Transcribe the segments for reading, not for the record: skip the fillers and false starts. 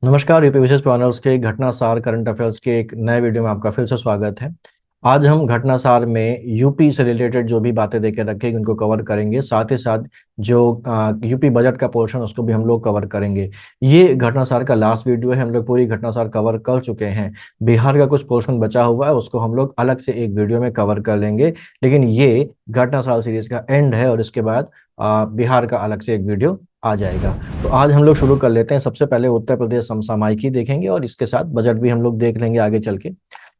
नमस्कार। यूपी विशेष पैनल्स के घटनासार current affairs के एक नए वीडियो में आपका फिर से स्वागत है। आज हम घटनासार में यूपी से रिलेटेड जो भी बातें देके रखेंगे उनको कवर करेंगे, साथ ही साथ जो यूपी बजट का पोर्शन उसको भी हम लोग कवर करेंगे। ये घटनासार का लास्ट वीडियो है, हम लोग पूरी घटनासार कवर कर चुके हैं। बिहार का कुछ पोर्शन बचा हुआ है, उसको हम लोग अलग से एक वीडियो में कवर कर लेंगे। लेकिन ये घटनासार सीरीज का एंड है और इसके बाद बिहार का अलग से एक वीडियो आ जाएगा। तो आज हम लोग शुरू कर लेते हैं। सबसे पहले उत्तर प्रदेश समसामयिकी देखेंगे और इसके साथ बजट भी हम लोग देख लेंगे आगे चल के।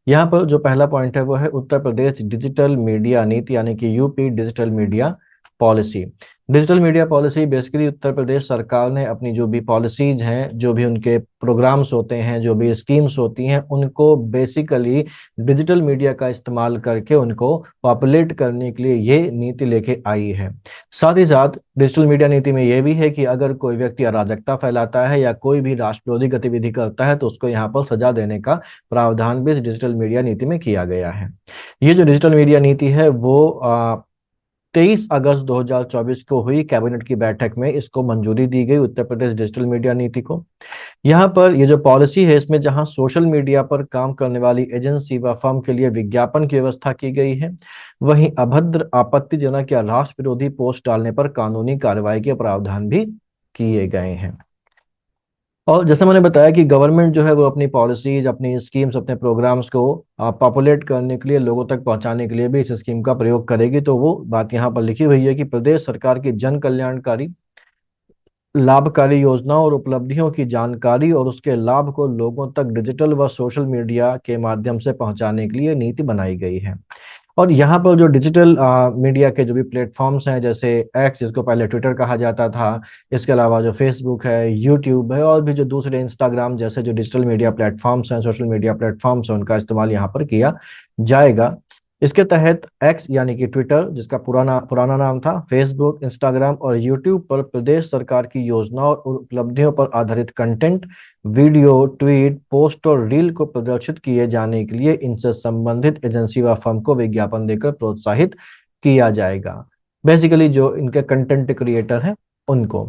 यहाँ पर जो पहला पॉइंट है वो है उत्तर प्रदेश डिजिटल मीडिया नीति, यानी कि UP digital media policy. Digital media policy basically Uttar Pradesh सरकार ने अपनी जो भी पॉलिसीज हैं, जो भी उनके प्रोग्राम्स होते हैं, जो भी स्कीम्स होती हैं, उनको बेसिकली डिजिटल मीडिया का इस्तेमाल करके उनको पॉपुलेट करने के लिए ये नीति लेके आई है। साथ ही साथ डिजिटल मीडिया नीति में यह भी है कि अगर कोई व्यक्ति अराजकता फैलाता है या कोई भी राष्ट्र विरोधी गतिविधि करता है तो उसको यहाँ पर सजा देने का प्रावधान भी इस डिजिटल मीडिया नीति में किया गया है। ये जो डिजिटल मीडिया नीति है वो 23 अगस्त 2024 को हुई कैबिनेट की बैठक में इसको मंजूरी दी गई, उत्तर प्रदेश डिजिटल मीडिया नीति को। यहाँ पर ये जो पॉलिसी है इसमें जहाँ सोशल मीडिया पर काम करने वाली एजेंसी व फर्म के लिए विज्ञापन की व्यवस्था की गई है, वहीं अभद्र, आपत्तिजनक या राष्ट्र विरोधी पोस्ट डालने पर कानूनी कार्रवाई के प्रावधान भी किए गए हैं। और जैसे मैंने बताया कि गवर्नमेंट जो है वो अपनी पॉलिसीज, अपनी स्कीम्स, अपने प्रोग्राम्स को पॉपुलेट करने के लिए, लोगों तक पहुंचाने के लिए भी इस स्कीम का प्रयोग करेगी। तो वो बात यहाँ पर लिखी हुई है कि प्रदेश सरकार की जन कल्याणकारी लाभकारी योजनाओं और उपलब्धियों की जानकारी और उसके लाभ को लोगों तक डिजिटल व सोशल मीडिया के माध्यम से पहुंचाने के लिए नीति बनाई गई है। और यहाँ पर जो डिजिटल मीडिया के जो भी प्लेटफॉर्म्स हैं, जैसे एक्स जिसको पहले ट्विटर कहा जाता था, इसके अलावा जो फेसबुक है, यूट्यूब है और भी जो दूसरे इंस्टाग्राम जैसे जो डिजिटल मीडिया प्लेटफॉर्म्स हैं, सोशल मीडिया प्लेटफॉर्म्स हैं, उनका इस्तेमाल यहाँ पर किया जाएगा। इसके तहत एक्स यानी कि ट्विटर, जिसका पुराना पुराना नाम था, फेसबुक, इंस्टाग्राम और यूट्यूब पर प्रदेश सरकार की योजनाओं और उपलब्धियों पर आधारित कंटेंट, वीडियो, ट्वीट, पोस्ट और रील को प्रदर्शित किए जाने के लिए इनसे संबंधित एजेंसी व फर्म को विज्ञापन देकर प्रोत्साहित किया जाएगा। बेसिकली जो इनके कंटेंट क्रिएटर हैं उनको।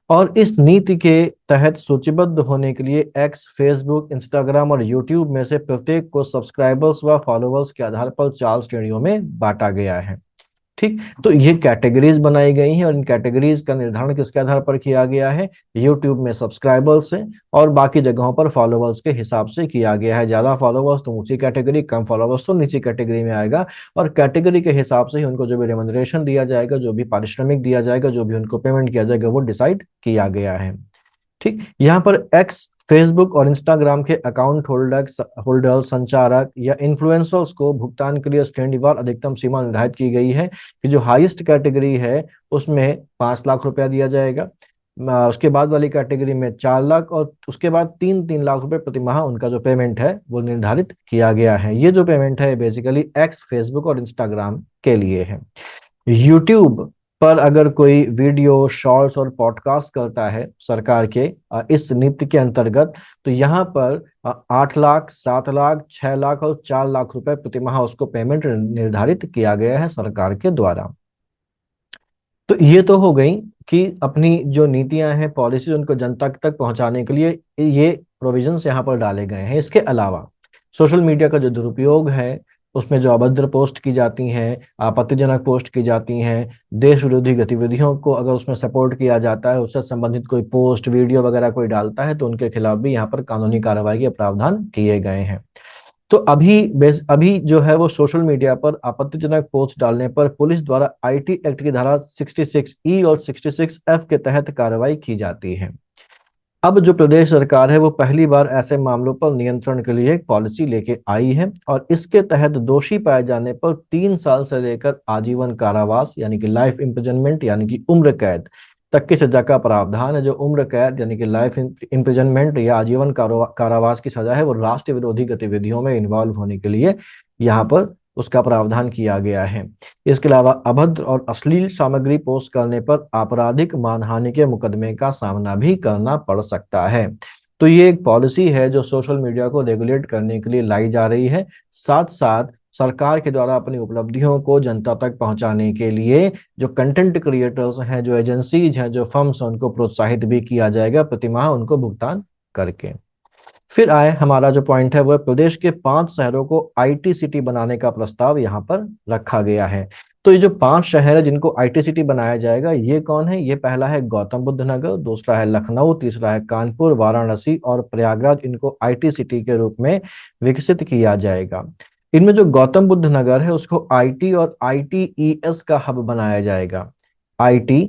और इस नीति के तहत सूचीबद्ध होने के लिए एक्स, फेसबुक, इंस्टाग्राम और यूट्यूब में से प्रत्येक को सब्सक्राइबर्स व फॉलोअर्स के आधार पर 4 श्रेणियों में बांटा गया है। ठीक, तो ये कैटेगरीज बनाई गई हैं और इन कैटेगरीज का निर्धारण किसके आधार पर किया गया है? यूट्यूब में सब्सक्राइबर्स से और बाकी जगहों पर फॉलोअर्स के हिसाब से किया गया है। ज्यादा फॉलोअर्स तो ऊंची कैटेगरी, कम फॉलोअर्स तो नीची कैटेगरी में आएगा। और कैटेगरी के हिसाब से ही उनको जो भी रेमुनरेशन दिया जाएगा, जो भी पारिश्रमिक दिया जाएगा, जो भी उनको पेमेंट किया जाएगा, वो डिसाइड किया गया है। ठीक, यहाँ पर एक्स, फेसबुक और इंस्टाग्राम के अकाउंट होल्डर, संचारक या इन्फ्लुएंसर्स को भुगतान के लिए श्रेणीवार अधिकतम सीमा निर्धारित की गई है कि जो हाईएस्ट कैटेगरी है उसमें 5 लाख रुपया दिया जाएगा। उसके बाद वाली कैटेगरी में 4 लाख और उसके बाद 3-3 लाख रुपए प्रति माह उनका जो पेमेंट है वो निर्धारित किया गया है। ये जो पेमेंट है बेसिकली एक्स, फेसबुक और इंस्टाग्राम के लिए है। यूट्यूब पर अगर कोई वीडियो, शॉर्ट्स और पॉडकास्ट करता है सरकार के इस नीति के अंतर्गत, तो यहाँ पर 8 लाख, 7 लाख, 6 लाख और 4 लाख रुपए प्रति माह उसको पेमेंट निर्धारित किया गया है सरकार के द्वारा। तो ये तो हो गई कि अपनी जो नीतियां हैं, पॉलिसी, उनको जनता तक पहुंचाने के लिए ये प्रोविजंस यहाँ पर डाले गए हैं। इसके अलावा सोशल मीडिया का जो दुरुपयोग है, उसमें जो अभद्र पोस्ट की जाती हैं, आपत्तिजनक पोस्ट की जाती हैं, देश विरोधी गतिविधियों को अगर उसमें सपोर्ट किया जाता है, उससे संबंधित कोई पोस्ट, वीडियो वगैरह कोई डालता है, तो उनके खिलाफ भी यहाँ पर कानूनी कार्रवाई के प्रावधान किए गए हैं। तो अभी जो है वो सोशल मीडिया पर आपत्तिजनक पोस्ट डालने पर पुलिस द्वारा आईटी एक्ट की धारा 66E और 66F के तहत कार्रवाई की जाती है। अब जो प्रदेश सरकार है वो पहली बार ऐसे मामलों पर नियंत्रण के लिए एक पॉलिसी लेके आई है और इसके तहत दोषी पाए जाने पर 3 साल से लेकर आजीवन कारावास यानी कि लाइफ इम्प्रिजनमेंट यानी कि उम्र कैद तक की सजा का प्रावधान है। जो उम्र कैद यानी कि लाइफ इम्प्रिजनमेंट या आजीवन कारावास की सजा है वो राष्ट्र विरोधी गतिविधियों में इन्वॉल्व होने के लिए यहाँ पर उसका प्रावधान किया गया है। इसके अलावा अभद्र और अश्लील सामग्री पोस्ट करने पर आपराधिक मानहानि के मुकदमे का सामना भी करना पड़ सकता है। तो ये एक पॉलिसी है जो सोशल मीडिया को रेगुलेट करने के लिए लाई जा रही है। साथ साथ सरकार के द्वारा अपनी उपलब्धियों को जनता तक पहुंचाने के लिए जो कंटेंट क्रिएटर्स हैं, जो एजेंसीज हैं, जो फर्म्स हैं, उनको प्रोत्साहित भी किया जाएगा, प्रतिमाह उनको भुगतान करके। फिर आए हमारा जो पॉइंट है वो है प्रदेश के 5 शहरों को आईटी सिटी बनाने का प्रस्ताव यहाँ पर रखा गया है। तो ये जो 5 शहर है जिनको आईटी सिटी बनाया जाएगा, ये कौन है? ये पहला है गौतम बुद्ध नगर, दूसरा है लखनऊ, तीसरा है कानपुर, वाराणसी और प्रयागराज। इनको आईटी सिटी के रूप में विकसित किया जाएगा। इनमें जो गौतम बुद्ध नगर है उसको आईटी और आईटीईएस का हब बनाया जाएगा। आईटी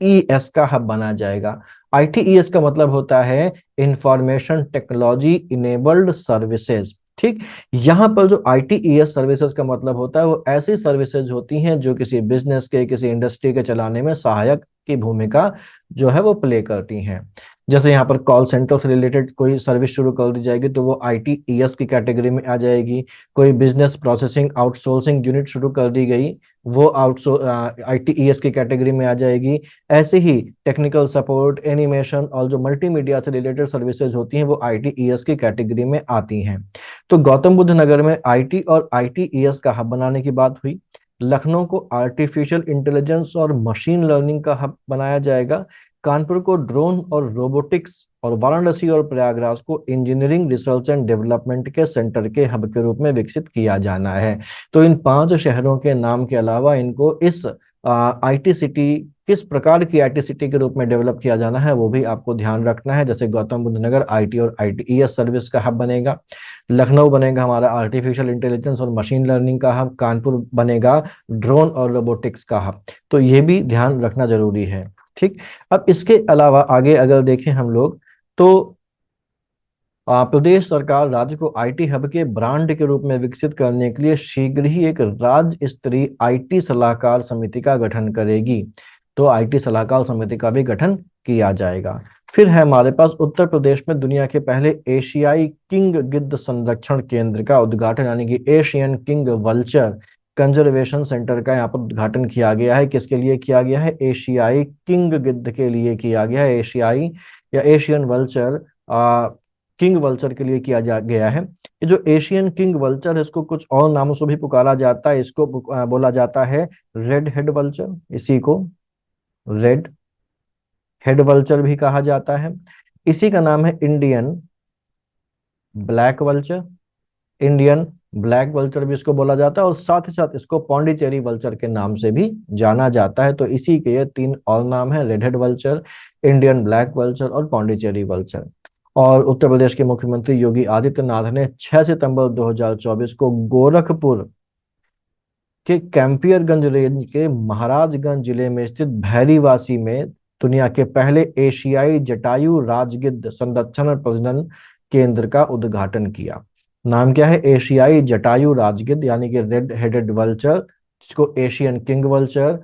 ईएस का हब बना जाएगा। आईटीईएस का मतलब होता है इंफॉर्मेशन टेक्नोलॉजी इनेबल्ड सर्विसेज। ठीक, यहाँ पर जो आईटीईएस सर्विसेज का मतलब होता है वो ऐसी सर्विसेज होती हैं जो किसी बिजनेस के, किसी इंडस्ट्री के चलाने में सहायक की भूमिका जो है वो प्ले करती हैं। जैसे यहाँ पर कॉल सेंटर से रिलेटेड कोई सर्विस शुरू कर दी जाएगी तो वो आईटीईएस की कैटेगरी में आ जाएगी। कोई बिजनेस प्रोसेसिंग आउटसोर्सिंग यूनिट शुरू कर दी गई, वो आईटीईएस की कैटेगरी में आ जाएगी। ऐसे ही टेक्निकल सपोर्ट, एनिमेशन और जो मल्टीमीडिया से रिलेटेड सर्विसेज होती हैं वो आईटीईएस की कैटेगरी में आती हैं। तो गौतम बुद्ध नगर में आईटी और आईटीईएस का हब बनाने की बात हुई। लखनऊ को आर्टिफिशियल इंटेलिजेंस और मशीन लर्निंग का हब बनाया जाएगा। कानपुर को ड्रोन और रोबोटिक्स, और वाराणसी और प्रयागराज को इंजीनियरिंग रिसर्च एंड डेवलपमेंट के सेंटर के हब के रूप में विकसित किया जाना है। तो इन 5 शहरों के नाम के अलावा इनको इस आईटी सिटी, किस प्रकार की आईटी सिटी के रूप में डेवलप किया जाना है वो भी आपको ध्यान रखना है। जैसे गौतम बुद्ध नगर आईटी और आईटीईएस सर्विस का हब बनेगा, लखनऊ बनेगा हमारा आर्टिफिशियल इंटेलिजेंस और मशीन लर्निंग का हब, कानपुर बनेगा ड्रोन और रोबोटिक्स का हब। तो ये भी ध्यान रखना जरूरी है। ठीक, अब इसके अलावा आगे अगर देखें हम लोग तो प्रदेश सरकार राज्य को आईटी हब के ब्रांड के रूप में विकसित करने के लिए शीघ्र ही एक राज्य स्तरीय आईटी सलाहकार समिति का गठन करेगी। तो आईटी सलाहकार समिति का भी गठन किया जाएगा। फिर है हमारे पास उत्तर प्रदेश में दुनिया के पहले एशियाई किंग गिद्ध संरक्षण केंद्र का उद्घाटन, यानी कि Asian king vulture conservation centre का यहाँ पर उद्घाटन किया गया है। किसके लिए किया गया है? एशियाई किंग गिद्ध के लिए किया गया है। एशियाई या एशियन वल्चर, किंग वल्चर के लिए किया जा गया है। ये जो एशियन किंग वल्चर है इसको कुछ और नामों से भी पुकारा जाता है। इसको बोला जाता है रेड हेड वल्चर, इसी को रेड हेड वल्चर भी कहा जाता है। इसी का नाम है Indian black vulture. Indian black vulture भी इसको बोला जाता है, और साथ ही साथ इसको पौंडीचेरी वल्चर के नाम से भी जाना जाता है। तो इसी के ये 3 और नाम है, red head vulture, Indian black vulture और पौंडीचेरी वल्चर। और उत्तर प्रदेश के मुख्यमंत्री योगी आदित्यनाथ ने 6 सितंबर 2024 को गोरखपुर के कैंपियरगंज रेंज के महाराजगंज जिले में स्थित भैरीवासी में दुनिया के पहले एशियाई जटायु राजगिद्ध संरक्षण और प्रजनन केंद्र का उद्घाटन किया। नाम क्या है? एशियाई जटायु राजगिद्ध, यानी कि रेड हेडेड वल्चर, जिसको Asian king vulture,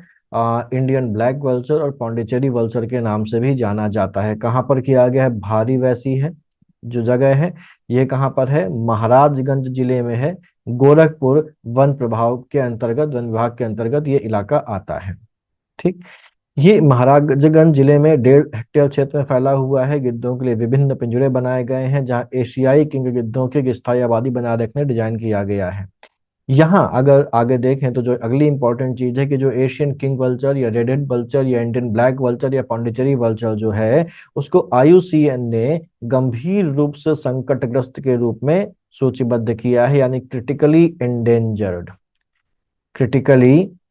Indian black vulture और पौंडीचेरी वल्चर के नाम से भी जाना जाता है। कहाँ पर किया गया है? भारी वैसी है जो जगह है, ये कहाँ पर है? महाराजगंज जिले में है। गोरखपुर वन प्रभाग के अंतर्गत, वन विभाग के अंतर्गत ये इलाका आता है। ठीक, ये महाराजगंज जिले में 1.5 हेक्टेयर क्षेत्र में फैला हुआ है। गिद्धों के लिए विभिन्न पिंजरे बनाए गए हैं जहां एशियाई किंग गिद्धों की स्थायी आबादी बनाए रखने डिजाइन किया गया है। यहाँ अगर आगे देखें तो जो अगली इंपॉर्टेंट चीज है कि जो एशियन किंग वल्चर या रेड हेड वल्चर या इंडियन ब्लैक वल्चर या पौंडीचेरी वल्चर जो है उसको आईयूसीएन ने गंभीर रूप से संकटग्रस्त के रूप में सूचीबद्ध किया है, यानी क्रिटिकली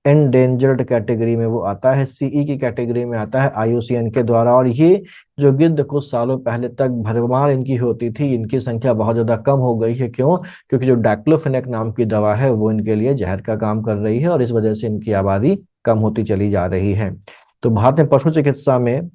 एंडेंजर्ड कैटेगरी में वो आता है, सीई की कैटेगरी में आता है आईयूसीएन के द्वारा। और ये जो गिद्ध कुछ सालों पहले तक भरमार इनकी होती थी, इनकी संख्या बहुत ज्यादा कम हो गई है। क्यों? क्योंकि जो डाक्लोफेनेक नाम की दवा है वो इनके लिए जहर का काम कर रही है, और इस वजह से इनकी आबादी कम होती चली जा रही है। तो भारत में पशु चिकित्सा में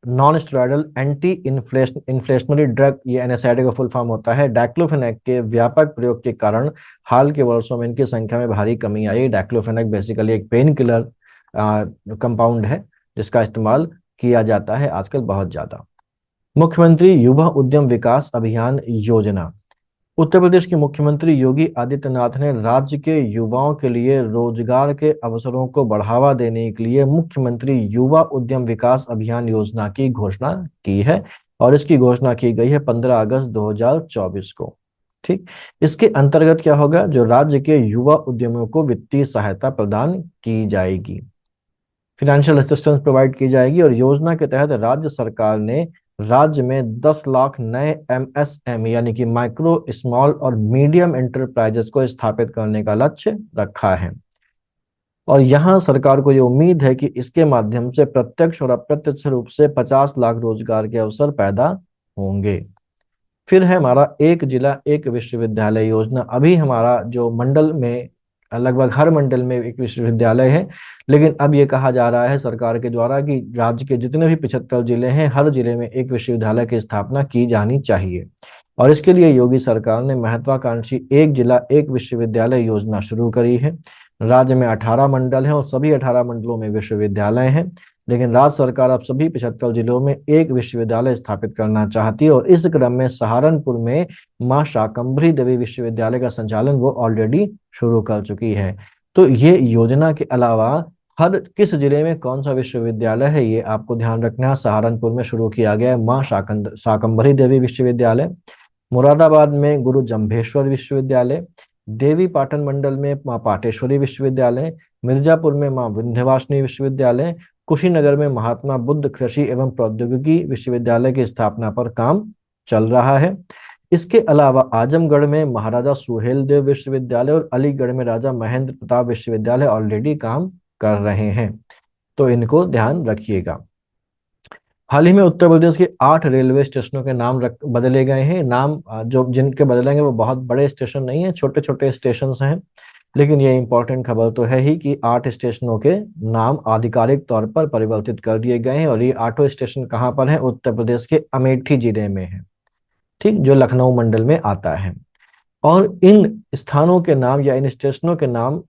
non steroidal anti inflationary drug, ये एनएसआईडी का फुल फॉर्म होता है, डाइक्लोफेनेक के व्यापक प्रयोग के कारण हाल के वर्षों में इनकी संख्या में भारी कमी आई। डाइक्लोफेनेक बेसिकली एक पेन किलर कंपाउंड है जिसका इस्तेमाल किया जाता है आजकल बहुत ज्यादा। मुख्यमंत्री युवा उद्यम विकास अभियान योजना। उत्तर प्रदेश के मुख्यमंत्री योगी आदित्यनाथ ने राज्य के युवाओं के लिए रोजगार के अवसरों को बढ़ावा देने के लिए मुख्यमंत्री युवा उद्यम विकास अभियान योजना की घोषणा की है, और इसकी घोषणा की गई है 15 अगस्त 2024 को। ठीक, इसके अंतर्गत क्या होगा? जो राज्य के युवा उद्यमियों को वित्तीय सहायता प्रदान की जाएगी। फाइनेंशियल असिस्टेंस प्रोवाइड की जाएगी। और योजना के तहत राज्य सरकार ने राज्य में 10 लाख नए एमएसएमई यानी कि माइक्रो स्मॉल और मीडियम एंटरप्राइजेस को स्थापित करने का लक्ष्य रखा है। और यहाँ सरकार को ये उम्मीद है कि इसके माध्यम से प्रत्यक्ष और अप्रत्यक्ष रूप से 50 लाख रोजगार के अवसर पैदा होंगे। फिर है हमारा एक जिला एक विश्वविद्यालय योजना। अभी हमारा जो मंडल में लगभग हर मंडल में एक विश्वविद्यालय है, लेकिन अब ये कहा जा रहा है सरकार के द्वारा कि राज्य के जितने भी 75 जिले हैं हर जिले में एक विश्वविद्यालय की स्थापना की जानी चाहिए। और इसके लिए योगी सरकार ने महत्वाकांक्षी एक जिला एक विश्वविद्यालय योजना शुरू करी है। राज्य में 18 मंडल हैं और सभी 18 मंडलों में विश्वविद्यालय हैं, लेकिन राज्य सरकार अब सभी 75 जिलों में एक विश्वविद्यालय स्थापित करना चाहती है। और इस क्रम में सहारनपुर में मां शाकंभरी देवी विश्वविद्यालय का संचालन वो ऑलरेडी शुरू कर चुकी है। तो ये योजना के अलावा हर किस जिले में कौन सा विश्वविद्यालय है ये आपको ध्यान रखना है। सहारनपुर में शुरू किया गया है मां शाकंभरी देवी विश्वविद्यालय, मुरादाबाद में गुरु जम्भेश्वर विश्वविद्यालय, देवी पाटन मंडल में मां पाटेश्वरी विश्वविद्यालय, मिर्जापुर में मां विंध्यवासिनी विश्वविद्यालय, कुशीनगर में महात्मा बुद्ध कृषि एवं प्रौद्योगिकी विश्वविद्यालय की स्थापना पर काम चल रहा है। इसके अलावा आजमगढ़ में महाराजा सुहेल देव विश्वविद्यालय और अलीगढ़ में राजा महेंद्र प्रताप विश्वविद्यालय ऑलरेडी काम कर रहे हैं, तो इनको ध्यान रखिएगा। हाल ही में उत्तर प्रदेश के 8 रेलवे स्टेशनों के नाम बदले गए हैं। नाम जो जिनके बदलेंगे वो बहुत बड़े स्टेशन नहीं है, छोटे छोटे स्टेशन हैं, लेकिन ये इंपॉर्टेंट खबर तो है ही कि 8 स्टेशनों के नाम आधिकारिक तौर पर परिवर्तित कर दिए गए हैं। और ये 8 स्टेशन कहाँ पर हैं? उत्तर प्रदेश के अमेठी जिले में है, ठीक, जो लखनऊ मंडल में आता है। और इन स्थानों के नाम या इन स्टेशनों के नाम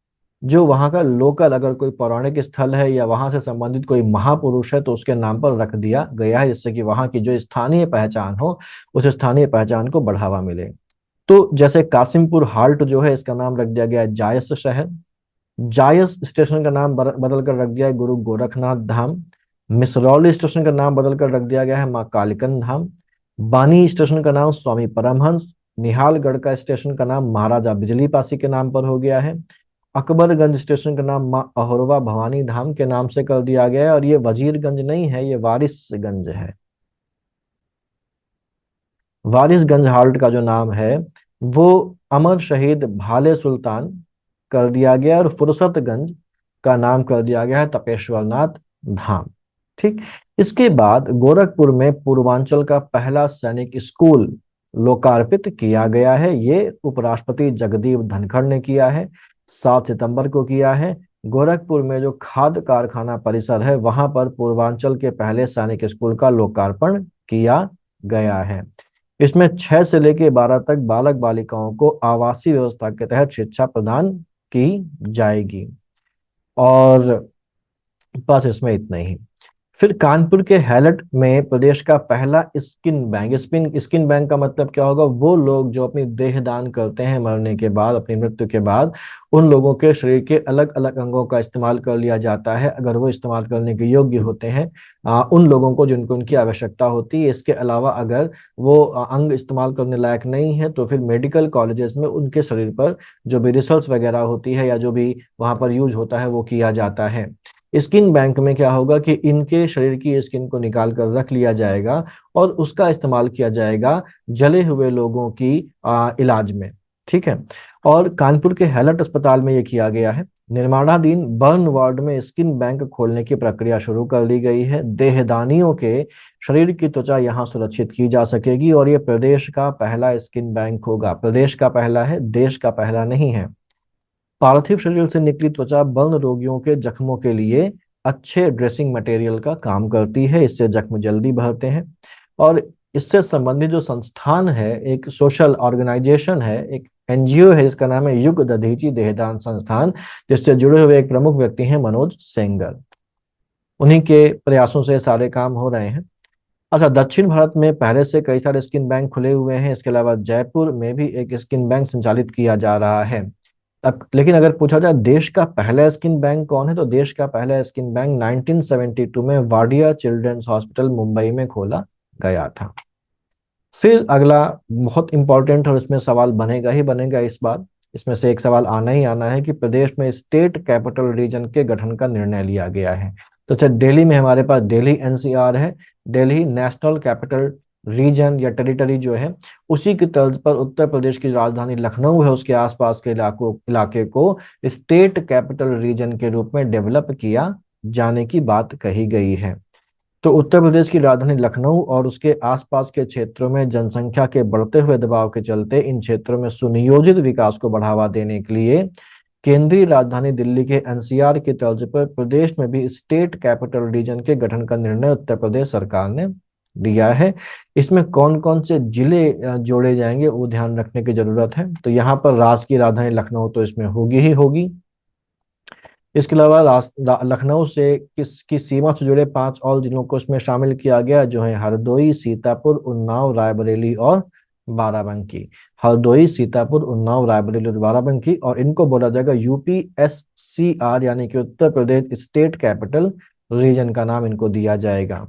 जो वहाँ का लोकल अगर कोई पौराणिक स्थल है या वहाँ से संबंधित कोई महापुरुष है तो उसके नाम पर रख दिया गया है, जिससे कि वहाँ की जो स्थानीय पहचान हो उस स्थानीय पहचान को बढ़ावा मिले। तो जैसे कासिमपुर हाल्ट जो है इसका नाम रख दिया गया है जायस शहर, जायस स्टेशन का नाम बदल कर रख दिया है गुरु गोरखनाथ धाम, मिसरौली स्टेशन का नाम बदल कर रख दिया गया है माँ कालिकन धाम, बानी स्टेशन का नाम स्वामी परमहंस, निहालगढ़ का स्टेशन का नाम महाराजा बिजली पासी के नाम पर हो गया है, अकबरगंज स्टेशन का नाम माँ अहोरवा भवानी धाम के नाम से कर दिया गया है। और ये वजीरगंज नहीं है, ये वारिसगंज है। वारिसगंज हाल्ट का जो नाम है वो अमर शहीद भाले सुल्तान कर दिया गया और फुर्सतगंज का नाम कर दिया गया है तपेश्वर नाथ धाम। ठीक, इसके बाद गोरखपुर में पूर्वांचल का पहला सैनिक स्कूल लोकार्पित किया गया है। ये उपराष्ट्रपति जगदीप धनखड़ ने किया है, 7 सितंबर को किया है। गोरखपुर में जो खाद्य कारखाना परिसर है वहां पर पूर्वांचल के पहले सैनिक स्कूल का लोकार्पण किया गया है। इसमें 6 से लेकर 12 तक बालक बालिकाओं को आवासीय व्यवस्था के तहत शिक्षा प्रदान की जाएगी। और बस इसमें इतना ही। फिर कानपुर के हैलट में प्रदेश का पहला स्किन बैंक, स्किन बैंक का मतलब क्या होगा? वो लोग जो अपनी देह दान करते हैं मरने के बाद, अपनी मृत्यु के बाद, उन लोगों के शरीर के अलग अलग अंगों का इस्तेमाल कर लिया जाता है अगर वो इस्तेमाल करने के योग्य होते हैं, उन लोगों को जिनको उनकी आवश्यकता होती है। इसके अलावा अगर वो अंग इस्तेमाल करने लायक नहीं है तो फिर मेडिकल कॉलेजेस में उनके शरीर पर जो भी रिसर्च वगैरह होती है या जो भी वहां पर यूज होता है वो किया जाता है। स्किन बैंक में क्या होगा कि इनके शरीर की स्किन को निकाल कर रख लिया जाएगा और उसका इस्तेमाल किया जाएगा जले हुए लोगों की इलाज में। ठीक है, और कानपुर के हैलट अस्पताल में ये किया गया है। निर्माणाधीन बर्न वार्ड में स्किन बैंक खोलने की प्रक्रिया शुरू कर दी गई है। देहदानियों के शरीर की त्वचा यहाँ सुरक्षित की जा सकेगी और ये प्रदेश का पहला स्किन बैंक होगा। प्रदेश का पहला है, देश का पहला नहीं है। पार्थिव शरीर से निकली त्वचा बर्न रोगियों के जख्मों के लिए अच्छे ड्रेसिंग मटेरियल का काम करती है, इससे जख्म जल्दी भरते हैं। और इससे संबंधित जो संस्थान है, एक सोशल ऑर्गेनाइजेशन है, एक एनजीओ है, इसका नाम है युग दधीची देहदान संस्थान, जिससे जुड़े हुए एक प्रमुख व्यक्ति हैं मनोज सेंगर। उन्हीं के प्रयासों से सारे काम हो रहे हैं। अच्छा, दक्षिण भारत में पहले से कई सारे स्किन बैंक खुले हुए हैं। इसके अलावा जयपुर में भी एक स्किन बैंक संचालित किया जा रहा है। लेकिन अगर पूछा जाए देश का पहला स्किन बैंक कौन है, तो देश का पहला स्किन बैंक 1972 में वाडिया चिल्ड्रंस हॉस्पिटल मुंबई में खोला गया था। फिर अगला बहुत इंपॉर्टेंट और इसमें सवाल बनेगा ही बनेगा इस बार, इसमें से एक सवाल आना ही आना है कि प्रदेश में स्टेट कैपिटल रीजन के गठन का निर्णय लिया गया है। तो अच्छा, दिल्ली में हमारे पास दिल्ली एनसीआर है। दिल्ली नेशनल कैपिटल रीजन या टेरिटरी जो है, उसी की तर्ज पर उत्तर प्रदेश की राजधानी लखनऊ है, उसके आसपास के इलाके को स्टेट कैपिटल रीजन के रूप में डेवलप किया जाने की बात कही गई है। तो उत्तर प्रदेश की राजधानी लखनऊ और उसके आसपास के क्षेत्रों में जनसंख्या के बढ़ते हुए दबाव के चलते इन क्षेत्रों में सुनियोजित विकास को बढ़ावा देने के लिए केंद्रीय राजधानी दिल्ली के एनसीआर की तर्ज पर प्रदेश में भी स्टेट कैपिटल रीजन के गठन का निर्णय उत्तर प्रदेश सरकार ने लिया है। इसमें कौन कौन से जिले जोड़े जाएंगे वो ध्यान रखने की जरूरत है। तो यहाँ पर राज्य की राजधानी लखनऊ तो इसमें होगी ही होगी। इसके अलावा लखनऊ से किसकी सीमा से जुड़े 5 और जिलों को इसमें शामिल किया गया, जो है हरदोई, सीतापुर, उन्नाव, रायबरेली और बाराबंकी। हरदोई, सीतापुर, उन्नाव, रायबरेली और बाराबंकी, और इनको बोला जाएगा यूपीएससीआर, यानी कि Uttar Pradesh state capital reason का नाम इनको दिया जाएगा।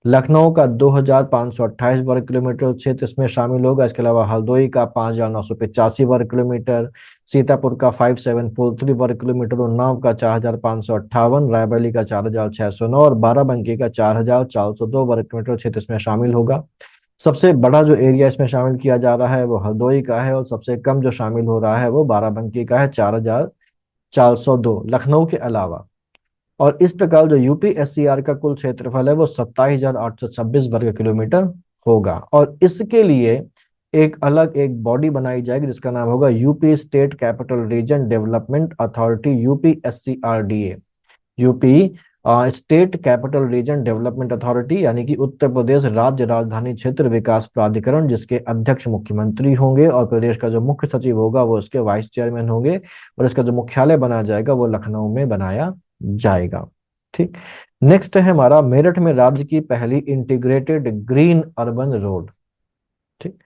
लखनऊ का 2528 वर्ग किलोमीटर क्षेत्र इसमें शामिल होगा। इसके अलावा हरदोई का 5985 वर्ग किलोमीटर, सीतापुर का 5743 वर्ग किलोमीटर, उन्नाव का 4558, रायबरेली का 4609 और बाराबंकी का 4402 वर्ग किलोमीटर क्षेत्र इसमें शामिल होगा। सबसे बड़ा जो एरिया इसमें शामिल किया जा रहा है वो हरदोई का है, और सबसे कम जो शामिल हो रहा है वो बाराबंकी का है, 4402 लखनऊ के अलावा। और इस प्रकार जो यूपीएससीआर का कुल क्षेत्रफल है वो 27,826 वर्ग किलोमीटर होगा। और इसके लिए एक अलग एक बॉडी बनाई जाएगी जिसका नाम होगा UP state capital region development authority, UPSCRDA. UP state capital region development authority, यानी कि उत्तर प्रदेश राज्य राजधानी क्षेत्र विकास प्राधिकरण, जिसके अध्यक्ष मुख्यमंत्री होंगे और प्रदेश का जो मुख्य सचिव होगा वो उसके वाइस चेयरमैन होंगे, और इसका जो मुख्यालय बनाया जाएगा वो लखनऊ में बनाया जाएगा। ठीक। नेक्स्ट है हमारा, मेरठ में राज्य की पहली इंटीग्रेटेड ग्रीन अर्बन रोड। ठीक।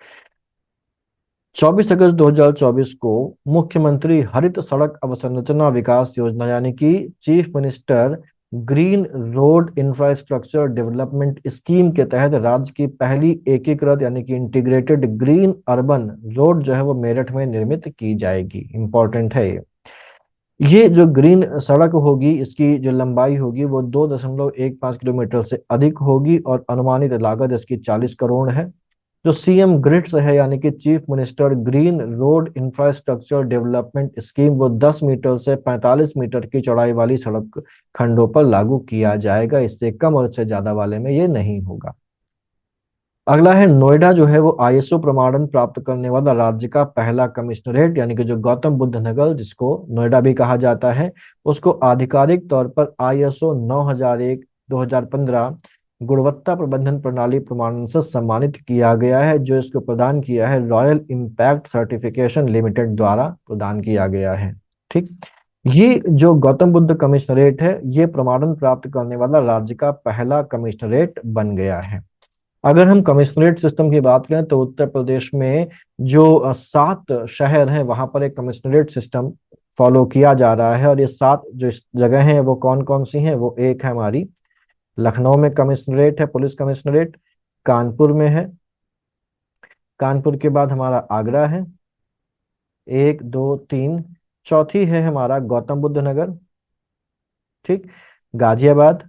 24 अगस्त 2024 को मुख्यमंत्री हरित सड़क अवसंरचना विकास योजना, यानी कि chief minister green road infrastructure development scheme के तहत राज्य की पहली एकीकृत यानी कि इंटीग्रेटेड ग्रीन अर्बन रोड जो है वो मेरठ में निर्मित की जाएगी। इंपॉर्टेंट है ये जो ग्रीन सड़क होगी, इसकी जो लंबाई होगी वो 2.15 किलोमीटर से अधिक होगी और अनुमानित लागत इसकी 40 करोड़ है। जो सीएम ग्रिड्स है यानी कि chief minister green road infrastructure development scheme, वो 10 मीटर से 45 मीटर की चौड़ाई वाली सड़क खंडों पर लागू किया जाएगा। इससे कम और इससे ज्यादा वाले में ये नहीं होगा। अगला है नोएडा, जो है वो आईएसओ प्रमाणन प्राप्त करने वाला राज्य का पहला कमिश्नरेट, यानी कि जो गौतम बुद्ध नगर जिसको नोएडा भी कहा जाता है, उसको आधिकारिक तौर पर आईएसओ 9001 2015 गुणवत्ता प्रबंधन प्रणाली प्रमाणन से सम्मानित किया गया है, जो इसको प्रदान किया है रॉयल इम्पैक्ट सर्टिफिकेशन लिमिटेड द्वारा प्रदान किया गया है। ठीक। ये जो गौतम बुद्ध कमिश्नरेट है ये प्रमाणन प्राप्त करने वाला राज्य का पहला कमिश्नरेट बन गया है। अगर हम कमिश्नरेट सिस्टम की बात करें तो उत्तर प्रदेश में जो 7 शहर हैं वहां पर एक कमिश्नरेट सिस्टम फॉलो किया जा रहा है, और ये 7 जो जगह हैं वो कौन कौन सी हैं, वो एक है हमारी लखनऊ में कमिश्नरेट है, पुलिस कमिश्नरेट। कानपुर में है। कानपुर के बाद हमारा आगरा है, 1 2 3। चौथी है हमारा गौतम बुद्ध नगर। ठीक। गाजियाबाद।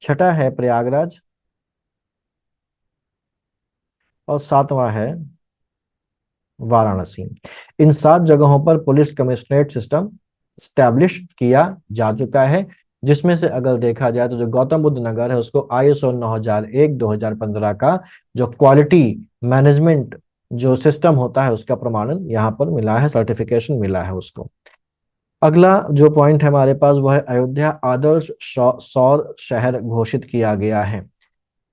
छठा है प्रयागराज, और सातवां है वाराणसी। इन 7 जगहों पर पुलिस कमिश्नरेट सिस्टम स्टैब्लिश किया जा चुका है, जिसमें से अगर देखा जाए तो जो गौतम बुद्ध नगर है उसको आईएसओ 9001 2015 का जो क्वालिटी मैनेजमेंट जो सिस्टम होता है उसका प्रमाणन यहाँ पर मिला है, सर्टिफिकेशन मिला है उसको। अगला जो पॉइंट है हमारे पास वो है अयोध्या आदर्श सौर शहर घोषित किया गया है।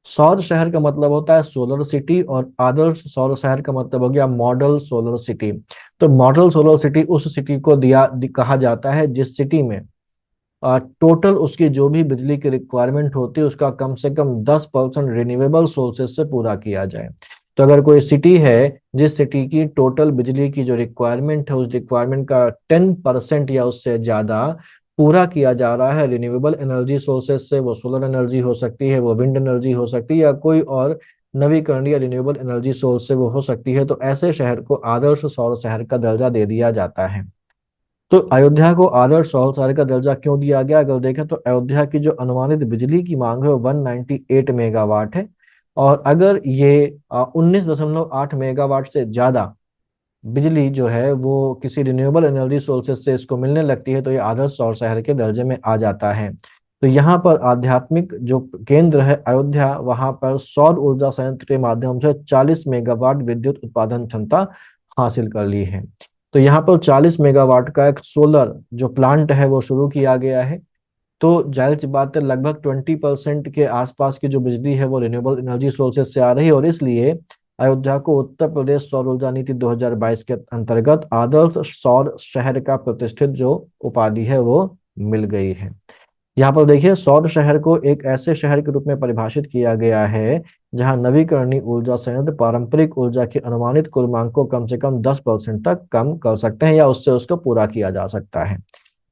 सौर शहर का मतलब होता है सोलर सिटी, और आदर्श सौर शहर का मतलब हो गया मॉडल सोलर सिटी। तो मॉडल सोलर सिटी उस सिटी को कहा जाता है जिस सिटी में टोटल उसकी जो भी बिजली की रिक्वायरमेंट होती है उसका कम से कम 10% रिन्यूएबल सोर्सेज से पूरा किया जाए। तो अगर कोई सिटी है जिस सिटी की टोटल बिजली की जो रिक्वायरमेंट है उस रिक्वायरमेंट का 10% या उससे ज्यादा पूरा किया जा रहा है रिन्यूएबल एनर्जी सोर्सेज से, वो सोलर एनर्जी हो सकती है, वो विंड एनर्जी हो सकती है, या कोई और नवीकरणीय रिन्यूएबल एनर्जी सोर्स से वो हो सकती है, तो ऐसे शहर को आदर्श सौर शहर का दर्जा दे दिया जाता है। तो अयोध्या को आदर्श शहर शहर का दर्जा क्यों दिया गया? अगर देखें तो अयोध्या की जो अनुमानित बिजली की मांग है वो 198 मेगावाट है। और अगर ये 19.8 मेगावाट से ज्यादा बिजली जो है वो किसी रिन्यूएबल एनर्जी सोर्सेज से इसको मिलने लगती है तो ये आदर्श सौर शहर के दर्जे में आ जाता है। तो यहाँ पर आध्यात्मिक जो केंद्र है अयोध्या, वहां पर सौर ऊर्जा संयंत्र के माध्यम से 40 मेगावाट विद्युत उत्पादन क्षमता हासिल कर ली है। तो यहाँ पर 40 मेगावाट का एक सोलर जो प्लांट है वो शुरू किया गया है। तो जाहिर सी बात है लगभग 20% के आसपास की जो बिजली है वो रिन्यूएबल एनर्जी सोर्सेज से आ रही है, और इसलिए अयोध्या को उत्तर प्रदेश सौर ऊर्जा नीति 2022 के अंतर्गत आदर्श सौर शहर का प्रतिष्ठित जो उपाधि है वो मिल गई है। यहाँ पर देखिए सौर शहर को एक ऐसे शहर के रूप में परिभाषित किया गया है जहाँ नवीकरणीय ऊर्जा संयंत्र पारंपरिक ऊर्जा की अनुमानित कुल मांग को कम से कम 10% तक कम कर सकते हैं या उससे उसको पूरा किया जा सकता है।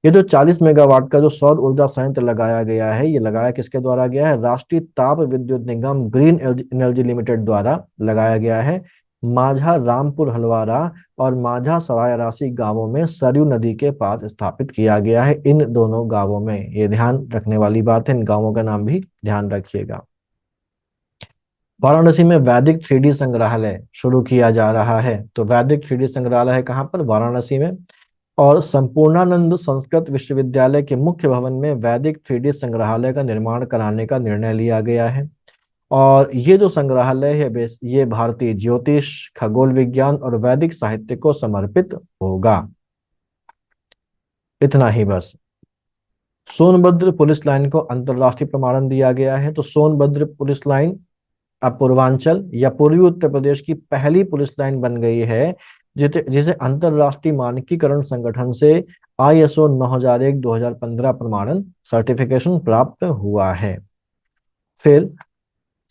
ये जो 40 मेगावाट का जो सौर ऊर्जा संयंत्र लगाया गया है, ये लगाया किसके द्वारा गया है? राष्ट्रीय ताप विद्युत निगम ग्रीन एनर्जी लिमिटेड द्वारा लगाया गया है। माझा रामपुर हलवारा और माझा सराय राशि गांवों में सरयू नदी के पास स्थापित किया गया है। इन दोनों गांवों में, ये ध्यान रखने वाली बात है, इन गांवों का नाम भी ध्यान रखिएगा। वाराणसी में वैदिक 3D संग्रहालय शुरू किया जा रहा है। तो वैदिक 3D संग्रहालय है कहाँ पर? वाराणसी में। और संपूर्णानंद संस्कृत विश्वविद्यालय के मुख्य भवन में वैदिक 3D संग्रहालय का निर्माण कराने का निर्णय लिया गया है। और ये जो संग्रहालय है ये भारतीय ज्योतिष, खगोल विज्ञान और वैदिक साहित्य को समर्पित होगा। इतना ही बस। सोनभद्र पुलिस लाइन को अंतरराष्ट्रीय प्रमाणन दिया गया है। तो सोनभद्र पुलिस लाइन अब पूर्वांचल या पूर्वी उत्तर प्रदेश की पहली पुलिस लाइन बन गई है जिसे जिसे अंतरराष्ट्रीय मानकीकरण संगठन से ISO 9001-2015 प्रमाणन सर्टिफिकेशन प्राप्त हुआ है। फिर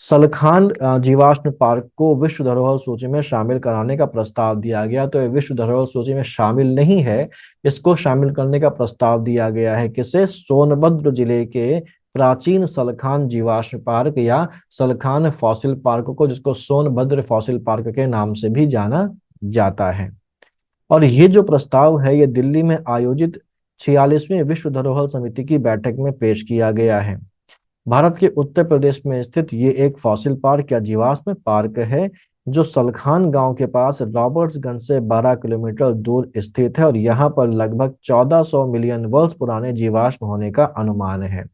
सलखान जीवाश्म पार्क को विश्व धरोहर सूची में शामिल कराने का प्रस्ताव दिया गया। तो ये विश्व धरोहर सूची में शामिल नहीं है, इसको शामिल करने का प्रस्ताव दिया गया है किसे? सोनभद्र जिले के प्राचीन सलखान जीवाश्म पार्क या सलखान फॉसिल पार्क को, जिसको सोनभद्र फॉसिल पार्क के नाम से भी जाना जाता है। और ये जो प्रस्ताव है ये दिल्ली में आयोजित 46वीं विश्व धरोहर समिति की बैठक में पेश किया गया है। भारत के उत्तर प्रदेश में स्थित ये एक फॉसिल पार्क या जीवाश्म पार्क है जो सलखान गांव के पास रॉबर्ट्सगंज से 12 किलोमीटर दूर स्थित है, और यहाँ पर लगभग 1400 मिलियन वर्ष पुराने जीवाश्म होने का अनुमान है।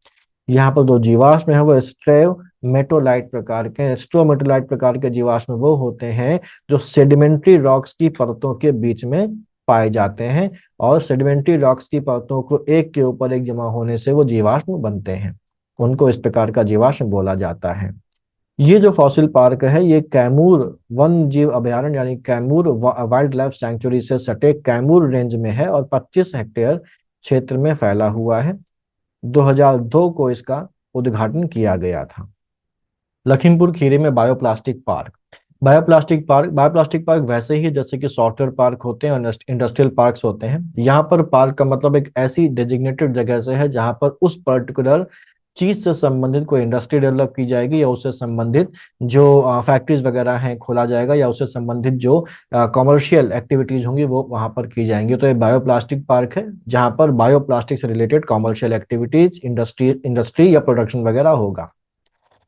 यहाँ पर जो जीवाश्म है वो स्ट्रोमेटोलाइट प्रकार के स्ट्रोमेटोलाइट प्रकार के जीवाश्म वो होते हैं जो सेडिमेंट्री रॉक्स की परतों के बीच में पाए जाते हैं, और सेडिमेंट्री रॉक्स की परतों को एक के ऊपर एक जमा होने से वो जीवाश्म बनते हैं, उनको इस प्रकार का जीवाश्म बोला जाता है। ये जो फॉसिल पार्क है ये कैमूर वन जीव अभयारण्य यानी कैमूर वाइल्ड लाइफ सैंक्चुरी से सटे कैमूर रेंज में है और 25 हेक्टेयर क्षेत्र में फैला हुआ है। 2002 को इसका उद्घाटन किया गया था। लखीमपुर खीरी में बायोप्लास्टिक पार्क। बायोप्लास्टिक पार्क वैसे ही जैसे कि सॉफ्टवेयर पार्क होते हैं और इंडस्ट्रियल पार्क्स होते हैं। यहाँ पर पार्क का मतलब एक ऐसी डेजिग्नेटेड जगह से है जहाँ पर उस पर्टिकुलर चीज से संबंधित कोई इंडस्ट्री डेवलप की जाएगी या उससे संबंधित जो फैक्ट्रीज वगैरह हैं खोला जाएगा या उससे संबंधित जो कॉमर्शियल एक्टिविटीज होंगी वो वहां पर की जाएंगी। तो ये बायोप्लास्टिक पार्क है जहां पर बायोप्लास्टिक से रिलेटेड कॉमर्शियल एक्टिविटीज, इंडस्ट्री या प्रोडक्शन वगैरह होगा।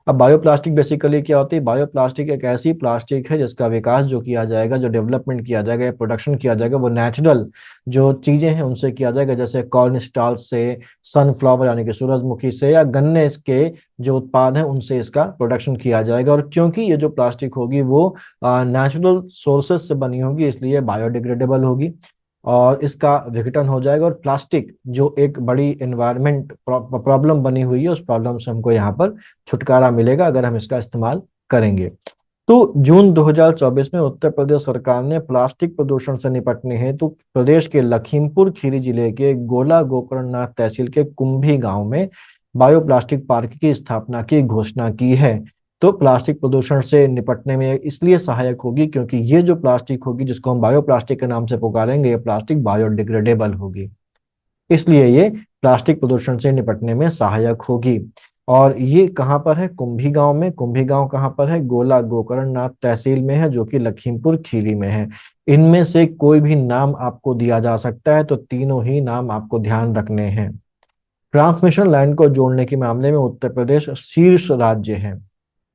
अब बायोप्लास्टिक बेसिकली क्या होती है? बायोप्लास्टिक एक ऐसी प्लास्टिक है जिसका विकास जो किया जाएगा, जो डेवलपमेंट किया जाएगा या प्रोडक्शन किया जाएगा वो नेचुरल जो चीजें हैं उनसे किया जाएगा, जैसे कॉर्न स्टार्च से, सनफ्लावर यानी कि सूरजमुखी से, या गन्ने के जो उत्पाद हैं उनसे इसका प्रोडक्शन किया जाएगा। और क्योंकि ये जो प्लास्टिक होगी वो नेचुरल सोर्सेज से बनी होगी इसलिए बायोडिग्रेडेबल होगी और इसका विघटन हो जाएगा। और प्लास्टिक जो एक बड़ी एनवायरमेंट प्रॉब्लम बनी हुई है उस प्रॉब्लम से हमको यहाँ पर छुटकारा मिलेगा अगर हम इसका इस्तेमाल करेंगे। तो जून 2024 में उत्तर प्रदेश सरकार ने प्लास्टिक प्रदूषण से निपटने हेतु प्रदेश के लखीमपुर खीरी जिले के गोला गोकर्णनाथ तहसील के कुंभी गांव में बायोप्लास्टिक पार्क की स्थापना की घोषणा की है। तो प्लास्टिक प्रदूषण से निपटने में इसलिए सहायक होगी क्योंकि ये जो प्लास्टिक होगी जिसको हम बायोप्लास्टिक के नाम से पुकारेंगे ये प्लास्टिक बायोडिग्रेडेबल होगी, इसलिए ये प्लास्टिक प्रदूषण से निपटने में सहायक होगी। और ये कहाँ पर है? कुंभी गांव में। कुंभी गांव कहाँ पर है? गोला गोकर्ण नाथ तहसील में है, जो कि लखीमपुर खीरी में है। इनमें से कोई भी नाम आपको दिया जा सकता है, तो तीनों ही नाम आपको ध्यान रखने हैं। ट्रांसमिशन लाइन को जोड़ने के मामले में उत्तर प्रदेश शीर्ष राज्य है।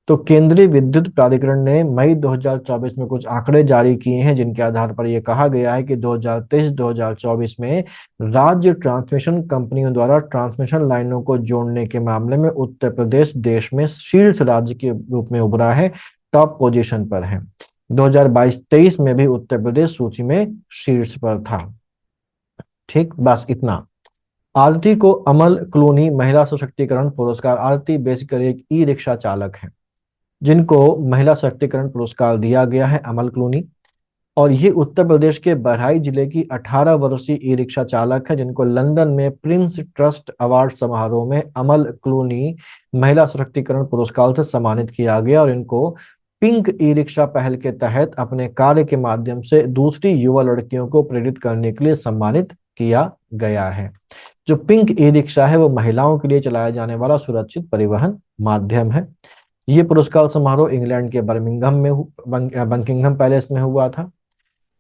तो केंद्रीय विद्युत प्राधिकरण ने मई 2024 में कुछ आंकड़े जारी किए हैं, जिनके आधार पर यह कहा गया है कि 2023-2024 में राज्य ट्रांसमिशन कंपनियों द्वारा ट्रांसमिशन लाइनों को जोड़ने के मामले में उत्तर प्रदेश देश में शीर्ष राज्य के रूप में उभरा है, टॉप पोजीशन पर है। 2022-23 में भी उत्तर प्रदेश सूची में शीर्ष पर था। ठीक, बस इतना। आरती को अमल क्लूनी महिला सशक्तिकरण पुरस्कार। आरती बेसिकली एक ई रिक्शा चालक है, जिनको महिला सशक्तिकरण पुरस्कार दिया गया है, अमल क्लूनी। और ये उत्तर प्रदेश के बहराइच जिले की 18 वर्षीय ई रिक्शा चालक है, जिनको लंदन में प्रिंस ट्रस्ट अवार्ड समारोह में अमल क्लूनी महिला सशक्तिकरण पुरस्कार से सम्मानित किया गया। और इनको पिंक ई रिक्शा पहल के तहत अपने कार्य के माध्यम से दूसरी युवा लड़कियों को प्रेरित करने के लिए सम्मानित किया गया है। जो पिंक ई रिक्शा है वो महिलाओं के लिए चलाया जाने वाला सुरक्षित परिवहन माध्यम है। ये पुरस्कार समारोह इंग्लैंड के बर्मिंघम में बकिंघम पैलेस में हुआ था।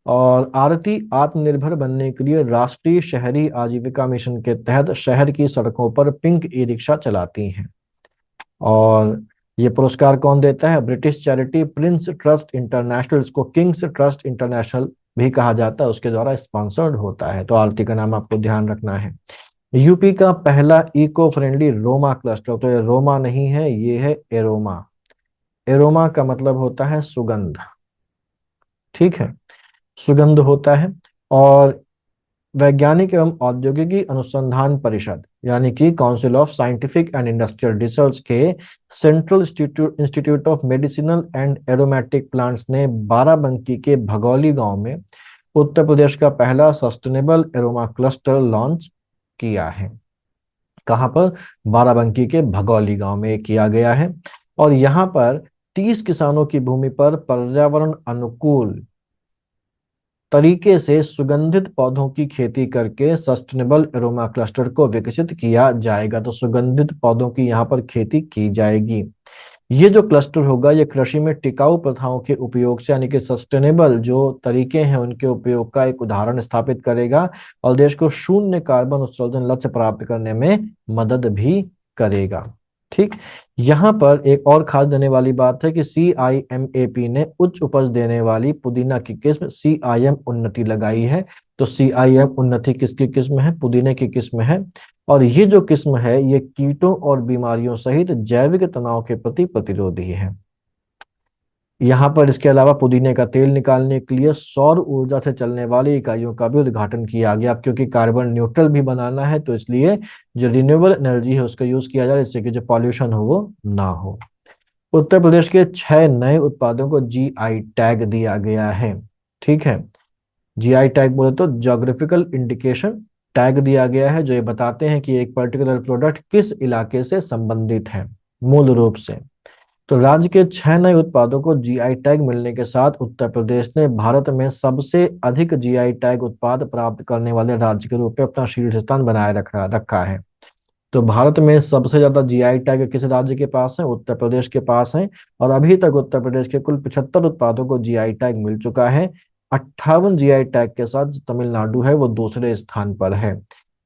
और आरती आत्मनिर्भर बनने के लिए राष्ट्रीय शहरी आजीविका मिशन के तहत शहर की सड़कों पर पिंक ई रिक्शा चलाती हैं। और ये पुरस्कार कौन देता है? British charity Prince trust international, इसको किंग्स ट्रस्ट इंटरनेशनल भी कहा जाता है, उसके द्वारा स्पॉन्सर्ड होता है। तो आरती का नाम आपको ध्यान रखना है। यूपी का पहला इको फ्रेंडली रोमा क्लस्टर, तो ये रोमा नहीं है, ये है एरोमा। एरोमा का मतलब होता है सुगंध। ठीक है, सुगंध होता है। और वैज्ञानिक एवं औद्योगिकी अनुसंधान परिषद, यानी कि council of scientific and industrial research के central institute of medicinal and aromatic plants ने बाराबंकी के भगौली गांव में उत्तर प्रदेश का पहला सस्टेनेबल एरोमा क्लस्टर लॉन्च किया है। कहाँ पर? बाराबंकी के भगौली गांव में किया गया है। और यहाँ पर 30 किसानों की भूमि पर पर्यावरण अनुकूल तरीके से सुगंधित पौधों की खेती करके सस्टेनेबल एरोमा क्लस्टर को विकसित किया जाएगा। तो सुगंधित पौधों की यहाँ पर खेती की जाएगी। ये जो क्लस्टर होगा, ये कृषि में टिकाऊ प्रथाओं के उपयोग से, यानी कि सस्टेनेबल जो तरीके हैं उनके उपयोग का एक उदाहरण स्थापित करेगा, और देश को शून्य कार्बन उत्सर्जन लक्ष्य प्राप्त करने में मदद भी करेगा। ठीक, यहाँ पर एक और खास देने वाली बात है कि CIMAP ने उच्च उपज देने वाली पुदीना की किस्म CIM उन्नति लगाई है। तो CIM उन्नति किसकी किस्म है? पुदीने की किस्म है। और ये जो किस्म है ये कीटों और बीमारियों सहित जैविक तनाव के प्रति प्रतिरोधी है। यहाँ पर इसके अलावा पुदीने का तेल निकालने के लिए सौर ऊर्जा से चलने वाली इकाइयों का भी उद्घाटन किया गया। अब क्योंकि कार्बन न्यूट्रल भी बनाना है, तो इसलिए जो रिन्यूएबल एनर्जी है उसका यूज किया जाए, जिससे कि जो पॉल्यूशन हो वो ना हो। उत्तर प्रदेश के 6 नए उत्पादों को GI टैग दिया गया है। ठीक है, GI टैग बोले तो ज्योग्राफिकल इंडिकेशन टैग दिया गया है, जो ये बताते हैं कि एक पर्टिकुलर प्रोडक्ट किस इलाके से संबंधित है मूल रूप से। तो राज्य के 6 नए उत्पादों को GI टैग मिलने के साथ उत्तर प्रदेश ने भारत में सबसे अधिक GI टैग उत्पाद प्राप्त करने वाले राज्य के रूप में अपना शीर्ष स्थान बनाए रखा है। तो भारत में सबसे ज्यादा GI टैग किस राज्य के पास है? उत्तर प्रदेश के पास है। और अभी तक उत्तर प्रदेश के कुल 75 उत्पादों को GI टैग मिल चुका है। 58 GI टैग के साथ तमिलनाडु है वो दूसरे स्थान पर है।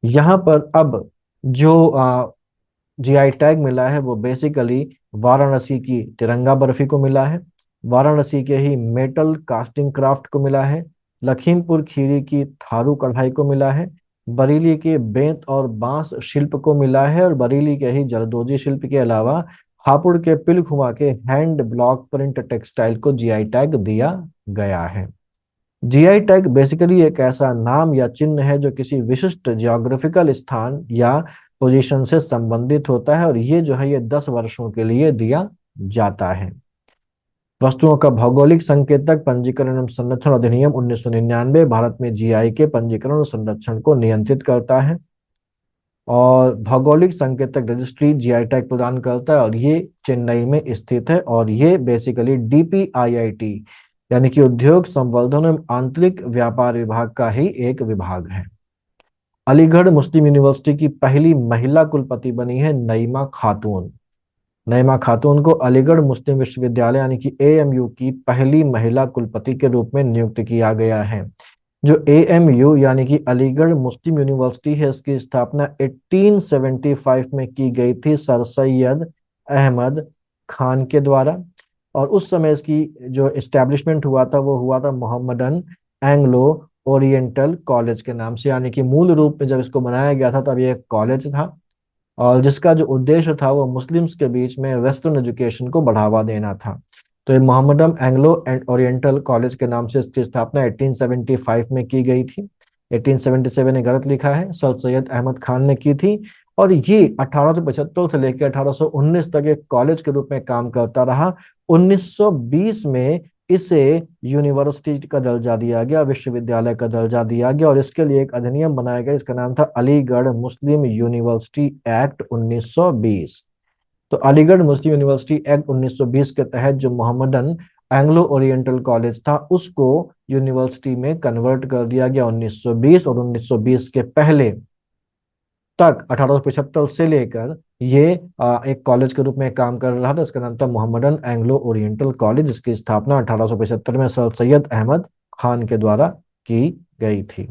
यहाँ पर अब जो GI टैग मिला है वो बेसिकली वाराणसी की तिरंगा बर्फी को मिला है, वाराणसी के ही मेटल कास्टिंग क्राफ्ट को मिला है, लखीमपुर खीरी की थारू कढ़ाई को मिला है, बरेली के बेंत और बांस शिल्प को मिला है, और बरेली के ही जरदोजी शिल्प के अलावा हापुड़ के पिलखुमा के हैंड ब्लॉक प्रिंट टेक्सटाइल को GI टैग दिया गया है। GI टैग बेसिकली एक ऐसा नाम या चिन्ह है जो किसी विशिष्ट जियोग्राफिकल स्थान या पोजीशन से संबंधित होता है, और ये जो है ये 10 वर्षों के लिए दिया जाता है। वस्तुओं का भौगोलिक संकेतक पंजीकरण एवं संरक्षण अधिनियम 1999 भारत में GI के पंजीकरण और संरक्षण को नियंत्रित करता है। और भौगोलिक संकेतक रजिस्ट्री GI टैग प्रदान करता है, और ये चेन्नई में स्थित है। और ये बेसिकली DPIIT यानी कि उद्योग संवर्धन एवं आंतरिक व्यापार विभाग का ही एक विभाग है। अलीगढ़ मुस्लिम यूनिवर्सिटी की पहली महिला कुलपति बनी है नईमा खातून। नईमा खातून को अलीगढ़ मुस्लिम विश्वविद्यालय यानी कि एएमयू की पहली महिला कुलपति के रूप में नियुक्त किया गया है। जो एएमयू यानी कि अलीगढ़ मुस्लिम यूनिवर्सिटी है, इसकी स्थापना 1875 में की गई थी सर सैयद अहमद खान के द्वारा। और उस समय इसकी जो एस्टेब्लिशमेंट हुआ था वो हुआ था मोहम्मदन एंग्लो ओरिएंटल कॉलेज के नाम से, यानी कि मूल रूप में जब इसको बनाया गया था तब ये एक कॉलेज था, और जिसका जो उद्देश्य था वो मुस्लिम्स के बीच में वेस्टर्न एजुकेशन को बढ़ावा देना था। तो ये Mohammedan Anglo and oriental college के नाम से इसकी स्थापना 1875 में की गई थी। 1877 ने गलत लिखा है, सर सैयद अहमद खान ने की थी। और ये 1875 से लेकर 1819 तक एक कॉलेज के रूप में काम करता रहा। 1920 में इसे यूनिवर्सिटी का दर्जा दिया गया, विश्वविद्यालय का दर्जा दिया गया, और इसके लिए एक अधिनियम बनाया गया, इसका नाम था अलीगढ़ मुस्लिम यूनिवर्सिटी एक्ट 1920। तो अलीगढ़ मुस्लिम यूनिवर्सिटी एक्ट 1920 के तहत जो मोहम्मदन एंग्लो ओरिएंटल कॉलेज था उसको यूनिवर्सिटी में कन्वर्ट कर दिया गया 1920, और 1920 के पहले तक 1875 से लेकर ये एक कॉलेज के रूप में काम कर रहा था। इसका नाम था मोहम्मदन एंग्लो ओरिएंटल कॉलेज, जिसकी स्थापना 1875 में सर सैयद अहमद खान के द्वारा की गई थी।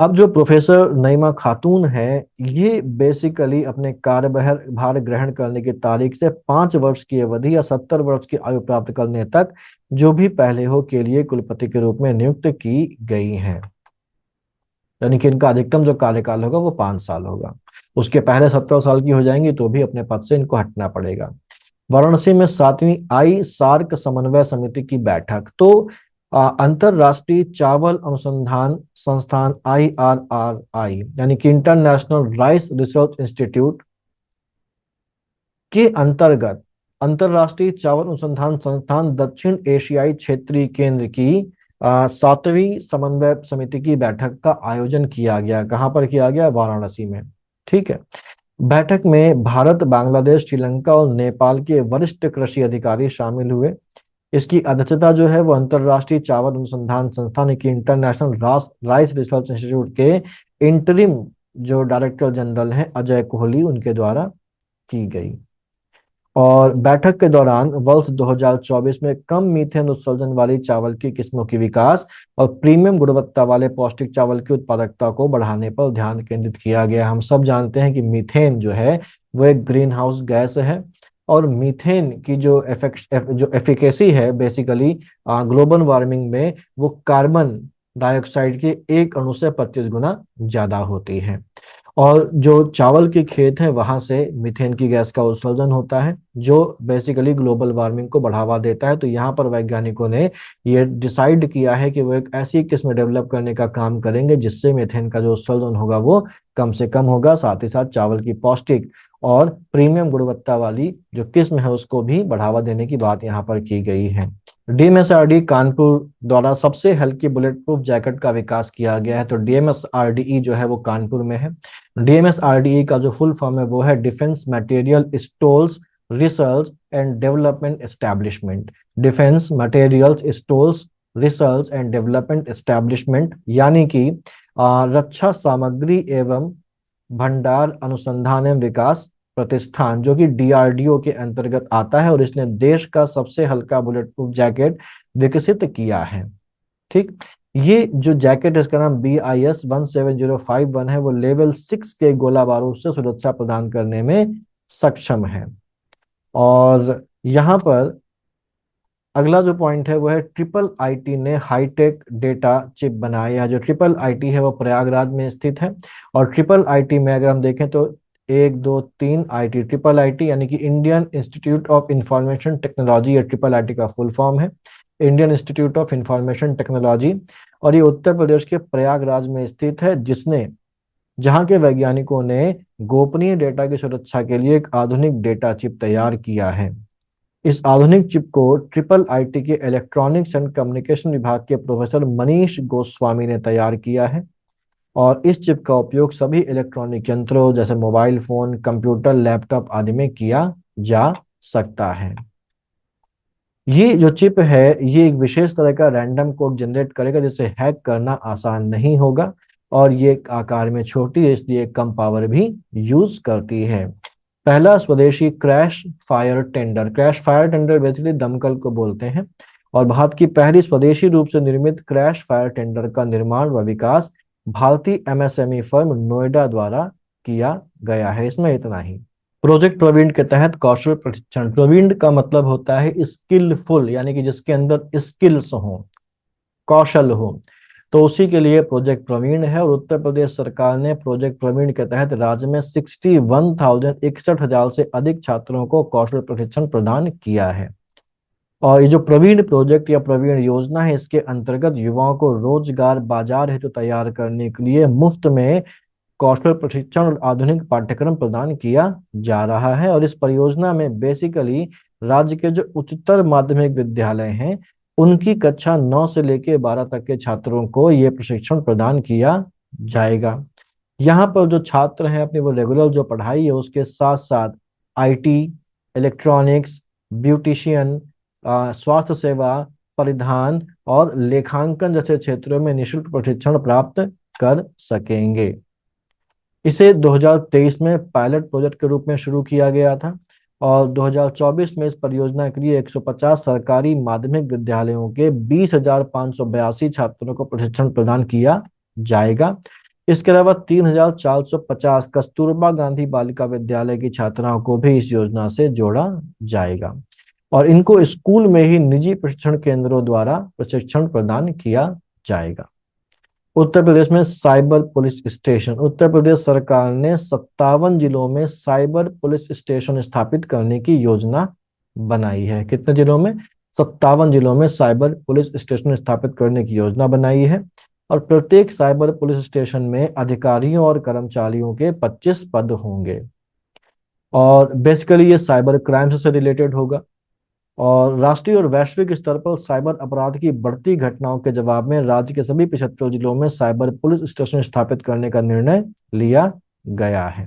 अब जो प्रोफेसर नईमा खातून है, ये बेसिकली अपने कार्यभार भार ग्रहण करने की तारीख से 5 वर्ष की अवधि या 70 वर्ष की आयु प्राप्त करने तक जो भी पहले हो के लिए कुलपति के रूप में नियुक्त की गई हैं। यानी कि इनका अधिकतम जो कार्यकाल होगा वो 5 साल होगा। उसके पहले 70 साल की हो जाएंगी तो भी अपने पद से इनको हटना पड़ेगा। वाराणसी में 7वीं आई सार्क समन्वय समिति की बैठक। तो अंतरराष्ट्रीय चावल अनुसंधान संस्थान IRRI यानी कि इंटरनेशनल राइस रिसर्च इंस्टीट्यूट के अंतर्गत अंतरराष्ट्रीय चावल अनुसंधान संस्थान दक्षिण एशियाई क्षेत्रीय केंद्र की 7वीं समन्वय समिति की बैठक का आयोजन किया गया। कहाँ पर किया गया? वाराणसी में। ठीक है। बैठक में भारत, बांग्लादेश, श्रीलंका और नेपाल के वरिष्ठ कृषि अधिकारी शामिल हुए। इसकी अध्यक्षता जो है वो अंतरराष्ट्रीय चावल अनुसंधान संस्थान की इंटरनेशनल राइस रिसर्च इंस्टीट्यूट के इंटरिम जो डायरेक्टर जनरल हैं अजय कोहली, उनके द्वारा की गई। और बैठक के दौरान वर्ष 2024 में कम मीथेन उत्सर्जन वाली चावल की किस्मों की विकास और प्रीमियम गुणवत्ता वाले पौष्टिक चावल की उत्पादकता को बढ़ाने पर ध्यान केंद्रित किया गया। हम सब जानते हैं कि मीथेन जो है वो एक ग्रीन हाउस गैस है, और मीथेन की जो जो एफिकेसी है बेसिकली ग्लोबल वार्मिंग में वो कार्बन डाइऑक्साइड के एक अणु से 25 गुना ज्यादा होती है। और जो चावल के खेत हैं वहां से मीथेन की गैस का उत्सर्जन होता है जो बेसिकली ग्लोबल वार्मिंग को बढ़ावा देता है। तो यहाँ पर वैज्ञानिकों ने ये डिसाइड किया है कि वो एक ऐसी किस्म डेवलप करने का काम करेंगे जिससे मीथेन का जो उत्सर्जन होगा वो कम से कम होगा, साथ ही साथ चावल की पौष्टिक और प्रीमियम गुणवत्ता वाली जो किस्म है उसको भी बढ़ावा देने की बात यहाँ पर की गई है। डीएमएसआरडी कानपुर द्वारा सबसे हल्की बुलेट प्रूफ जैकेट का विकास किया गया है। तो डीएमएसआरडीई जो है वो कानपुर में है। डीएमएसआरडीई का जो फुल फॉर्म है वो है defence material stores research and development establishment. Defence materials stores research and development establishment यानी कि रक्षा सामग्री एवं भंडार अनुसंधान एवं विकास प्रतिष्ठान, जो कि डीआरडीओ के अंतर्गत आता है, और इसने देश का सबसे हल्का बुलेट प्रूफ जैकेट विकसित किया है। ठीक। ये जो जैकेट है इसका नाम BIS 17051 है। वो लेवल 6 के गोला बारूद से सुरक्षा प्रदान करने में सक्षम है। और यहाँ पर अगला जो पॉइंट है वो है ट्रिपल आईटी ने हाईटेक डेटा चिप बनाया है। जो ट्रिपल आईटी है वो प्रयागराज में स्थित है। और ट्रिपल आईटी में अगर हम देखें तो 1 2 3 IT, ट्रिपल आईटी यानी कि Indian institute of information technology, या ट्रिपल आईटी का फुल फॉर्म है Indian institute of information technology. और ये उत्तर प्रदेश के प्रयागराज में स्थित है, जहां के वैज्ञानिकों ने गोपनीय डेटा की सुरक्षा के लिए एक आधुनिक डेटा चिप तैयार किया है। इस आधुनिक चिप को ट्रिपल आईटी के इलेक्ट्रॉनिक्स एंड कम्युनिकेशन विभाग के प्रोफेसर मनीष गोस्वामी ने तैयार किया है। और इस चिप का उपयोग सभी इलेक्ट्रॉनिक यंत्रों जैसे मोबाइल फोन, कंप्यूटर, लैपटॉप आदि में किया जा सकता है। ये जो चिप है ये एक विशेष तरह का रैंडम कोड जनरेट करेगा जिसे हैक करना आसान नहीं होगा, और ये आकार में छोटी है इसलिए कम पावर भी यूज करती है। पहला स्वदेशी crash fire tender, crash fire tender basically दमकल को बोलते हैं, और भारत की पहली स्वदेशी रूप से निर्मित क्रैश फायर टेंडर का निर्माण व विकास भारतीय एमएसएमई फर्म नोएडा द्वारा किया गया है। इसमें इतना ही। प्रोजेक्ट प्रवीण के तहत कौशल प्रशिक्षण, प्रवीण का मतलब होता है स्किलफुल, यानी कि जिसके अंदर स्किल्स हो, कौशल हो, तो उसी के लिए प्रोजेक्ट प्रवीण है। और उत्तर प्रदेश सरकार ने प्रोजेक्ट प्रवीण के तहत राज्य में 61,000 से अधिक छात्रों को कौशल प्रशिक्षण प्रदान किया है। और ये जो प्रवीण प्रोजेक्ट या प्रवीण योजना है इसके अंतर्गत युवाओं को रोजगार बाजार हेतु तैयार करने के लिए मुफ्त में कौशल प्रशिक्षण और आधुनिक पाठ्यक्रम प्रदान किया जा रहा है। और इस परियोजना में बेसिकली राज्य के जो उच्चतर माध्यमिक विद्यालय हैं उनकी कक्षा 9 से लेकर 12 तक के छात्रों को ये प्रशिक्षण प्रदान किया जाएगा। यहाँ पर जो छात्र हैं अपनी वो रेगुलर जो पढ़ाई है उसके साथ साथ आईटी, इलेक्ट्रॉनिक्स, ब्यूटिशियन, स्वास्थ्य सेवा, परिधान और लेखांकन जैसे क्षेत्रों में निःशुल्क प्रशिक्षण प्राप्त कर सकेंगे। इसे 2023 में पायलट प्रोजेक्ट के रूप में शुरू किया गया था, और 2024 में इस परियोजना के लिए 150 सरकारी माध्यमिक विद्यालयों के 20,582 छात्रों को प्रशिक्षण प्रदान किया जाएगा। इसके अलावा 3,450 कस्तूरबा गांधी बालिका विद्यालय की छात्राओं को भी इस योजना से जोड़ा जाएगा, और इनको स्कूल में ही निजी प्रशिक्षण केंद्रों द्वारा प्रशिक्षण प्रदान किया जाएगा। उत्तर प्रदेश में साइबर पुलिस स्टेशन, उत्तर प्रदेश सरकार ने 57 जिलों में साइबर पुलिस स्टेशन स्थापित करने की योजना बनाई है। कितने जिलों में? 57 जिलों में साइबर पुलिस स्टेशन स्थापित करने की योजना बनाई है, और प्रत्येक साइबर पुलिस स्टेशन में अधिकारियों और कर्मचारियों के 25 पद होंगे। और बेसिकली ये साइबर क्राइम से रिलेटेड होगा, और राष्ट्रीय और वैश्विक स्तर पर साइबर अपराध की बढ़ती घटनाओं के जवाब में राज्य के सभी 75 जिलों में साइबर पुलिस स्टेशन स्थापित करने का निर्णय लिया गया है।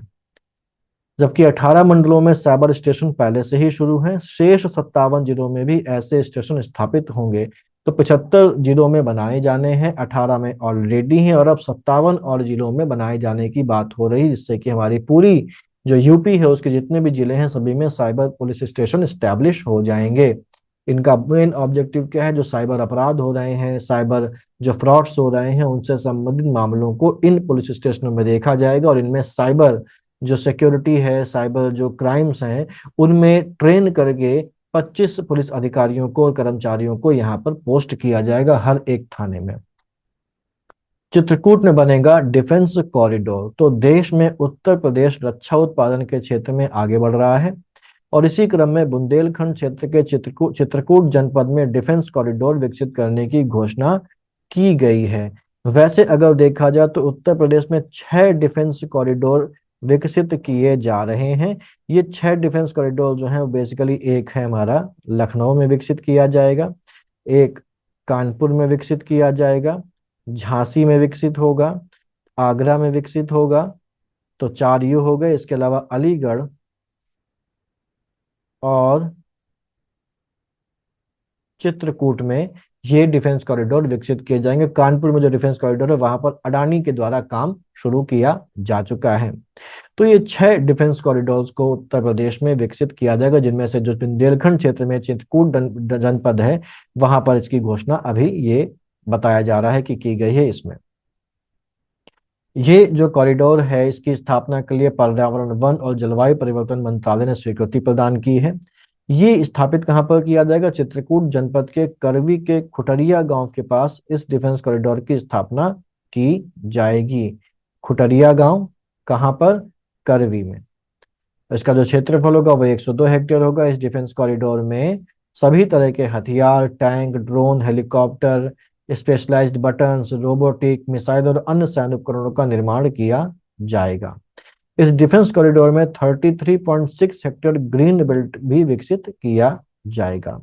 जबकि 18 मंडलों में साइबर स्टेशन पहले से ही शुरू हैं, शेष 57 जिलों में भी ऐसे स्टेशन स्थापित होंगे। तो 75 जिलों में बनाए जाने हैं, 18 में ऑलरेडी हैं, और अब 57 और जिलों में बनाए जाने की बात हो रही है, जिससे कि हमारी पूरी जो यूपी है उसके जितने भी जिले हैं सभी में साइबर पुलिस स्टेशन स्टैब्लिश हो जाएंगे। इनका मेन ऑब्जेक्टिव क्या है? जो साइबर अपराध हो रहे हैं, साइबर जो फ्रॉड्स हो रहे हैं उनसे संबंधित मामलों को इन पुलिस स्टेशनों में देखा जाएगा, और इनमें साइबर जो सिक्योरिटी है, साइबर जो क्राइम्स हैं उनमें ट्रेन करके 25 पुलिस अधिकारियों को और कर्मचारियों को यहाँ पर पोस्ट किया जाएगा हर एक थाने में। चित्रकूट में बनेगा डिफेंस कॉरिडोर। तो देश में उत्तर प्रदेश रक्षा उत्पादन के क्षेत्र में आगे बढ़ रहा है, और इसी क्रम में बुंदेलखंड क्षेत्र के चित्रकूट जनपद में डिफेंस कॉरिडोर विकसित करने की घोषणा की गई है। वैसे अगर देखा जाए तो उत्तर प्रदेश में 6 डिफेंस कॉरिडोर विकसित किए जा रहे हैं। ये 6 डिफेंस कॉरिडोर जो है वो बेसिकली, एक है हमारा लखनऊ में विकसित किया जाएगा, एक कानपुर में विकसित किया जाएगा, झांसी में विकसित होगा, आगरा में विकसित होगा, तो 4 यू हो गए। इसके अलावा अलीगढ़ और चित्रकूट में ये डिफेंस कॉरिडोर विकसित किए जाएंगे। कानपुर में जो डिफेंस कॉरिडोर है वहां पर अडानी के द्वारा काम शुरू किया जा चुका है। तो ये 6 डिफेंस कॉरिडोर्स को उत्तर प्रदेश में विकसित किया जाएगा, जिनमें से जो बुंदेलखंड क्षेत्र में चित्रकूट जनपद है वहां पर इसकी घोषणा अभी ये बताया जा रहा है कि की गई है। इसमें ये जो कॉरिडोर है इसकी स्थापना के लिए पर्यावरण, वन और जलवायु परिवर्तन मंत्रालय ने स्वीकृति प्रदान की है। ये स्थापित कहाँ पर किया जाएगा? चित्रकूट जनपद के करवी के खुटरिया गांव के पास इस डिफेंस कॉरिडोर की स्थापना की जाएगी। खुटरिया गांव कहाँ पर? करवी में। इसका जो क्षेत्रफल होगा वो 102 हेक्टेयर होगा। इस डिफेंस कॉरिडोर में सभी तरह के हथियार, tank, drone, helicopter, specialised buttons, robotic, missile और अन्य सैन्य उपकरणों का निर्माण किया जाएगा। इस डिफेंस कॉरिडोर में 33.6 हेक्टेयर ग्रीन बेल्ट भी विकसित किया जाएगा।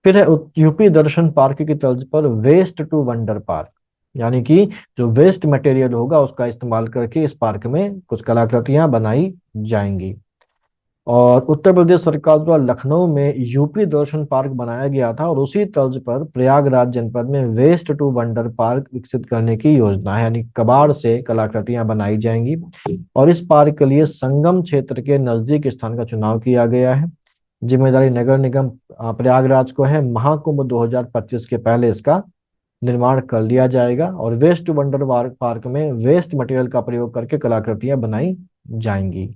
फिर है यूपी दर्शन पार्क की तर्ज पर वेस्ट टू वंडर पार्क, यानी कि जो वेस्ट मटेरियल होगा उसका इस्तेमाल करके इस पार्क में कुछ कलाकृतियां बनाई जाएंगी। और उत्तर प्रदेश सरकार द्वारा लखनऊ में यूपी दर्शन पार्क बनाया गया था, और उसी तर्ज पर प्रयागराज जनपद में वेस्ट टू वंडर पार्क विकसित करने की योजना है, यानी कबाड़ से कलाकृतियां बनाई जाएंगी। और इस पार्क के लिए संगम क्षेत्र के नजदीक स्थान का चुनाव किया गया है। जिम्मेदारी नगर निगम प्रयागराज को है। महाकुंभ 2025 के पहले इसका निर्माण कर लिया जाएगा, और वेस्ट टू वंडर पार्क में वेस्ट मटेरियल का प्रयोग करके कलाकृतियां बनाई जाएंगी।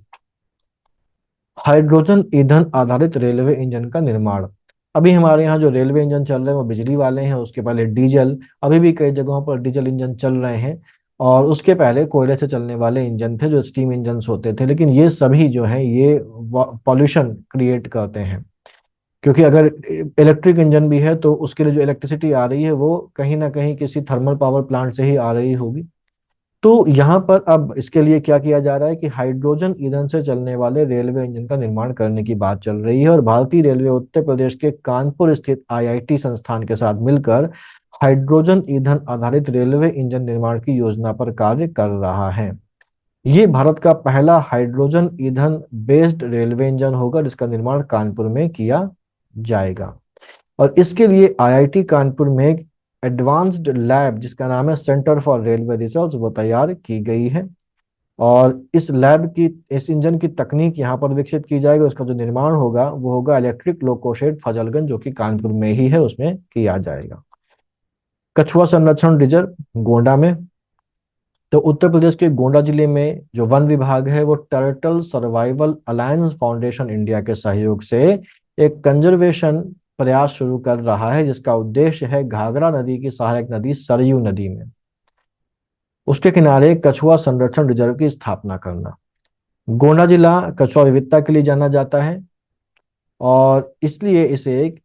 हाइड्रोजन ईंधन आधारित रेलवे इंजन का निर्माण। अभी हमारे यहाँ जो रेलवे इंजन चल रहे हैं वो बिजली वाले हैं, उसके पहले डीजल, अभी भी कई जगहों पर डीजल इंजन चल रहे हैं, और उसके पहले कोयले से चलने वाले इंजन थे जो स्टीम इंजन होते थे। लेकिन ये सभी जो है ये पॉल्यूशन क्रिएट करते हैं, क्योंकि अगर इलेक्ट्रिक इंजन भी है तो उसके लिए जो इलेक्ट्रिसिटी आ रही है वो कहीं ना कहीं किसी थर्मल पावर प्लांट से ही आ रही होगी। तो यहाँ पर अब इसके लिए क्या किया जा रहा है कि हाइड्रोजन ईंधन से चलने वाले रेलवे इंजन का निर्माण करने की बात चल रही है, और भारतीय रेलवे उत्तर प्रदेश के कानपुर स्थित आईआईटी संस्थान के साथ मिलकर हाइड्रोजन ईंधन आधारित रेलवे इंजन निर्माण की योजना पर कार्य कर रहा है। ये भारत का पहला हाइड्रोजन ईंधन बेस्ड रेलवे इंजन होगा जिसका निर्माण कानपुर में किया जाएगा। और इसके लिए आईआईटी कानपुर में एक एडवांस्ड लैब जिसका नाम है सेंटर फॉर रेलवे रिसर्च वो तैयार की गई है, और इस लैब की इस इंजन की तकनीक यहाँ पर विकसित की जाएगी। उसका जो निर्माण होगा वो होगा इलेक्ट्रिक लोकोशेड फजलगंज, जो कि कानपुर में ही है, उसमें किया जाएगा। कछुआ संरक्षण रिजर्व गोंडा में। तो उत्तर प्रदेश के गोंडा जिले में जो वन विभाग है वो turtle survival alliance foundation India के सहयोग से एक कंजर्वेशन प्रयास शुरू कर रहा है, जिसका उद्देश्य है घाघरा नदी की सहायक नदी सरयू नदी में उसके किनारे एक कछुआ संरक्षण रिजर्व की स्थापना करना। गोंडा जिला कछुआ विविधता के लिए जाना जाता है, और इसलिए इसे एक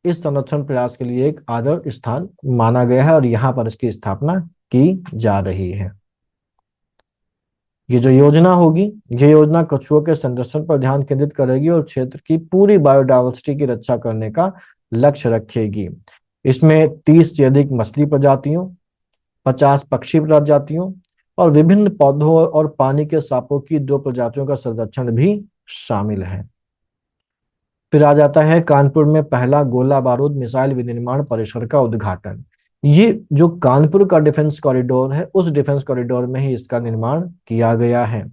इस संरक्षण प्रयास के लिए एक आदर्श स्थान माना गया है, और यहाँ पर इसकी स्थापना की जा रही है। ये जो योजना होगी, ये योजना कछुओं के संरक्षण पर ध्यान केंद्रित करेगी और क्षेत्र की पूरी बायोडायवर्सिटी की रक्षा करने का लक्ष्य रखेगी। इसमें 30 से अधिक मछली प्रजातियों, 50 पक्षी प्रजातियों और विभिन्न पौधों और पानी के सांपों की 2 प्रजातियों का संरक्षण भी शामिल है। फिर आ जाता है कानपुर में पहला गोला बारूद मिसाइल विनिर्माण परिसर का उद्घाटन। ये जो कानपुर का डिफेंस कॉरिडोर है उस डिफेंस कॉरिडोर में ही इसका निर्माण किया गया है,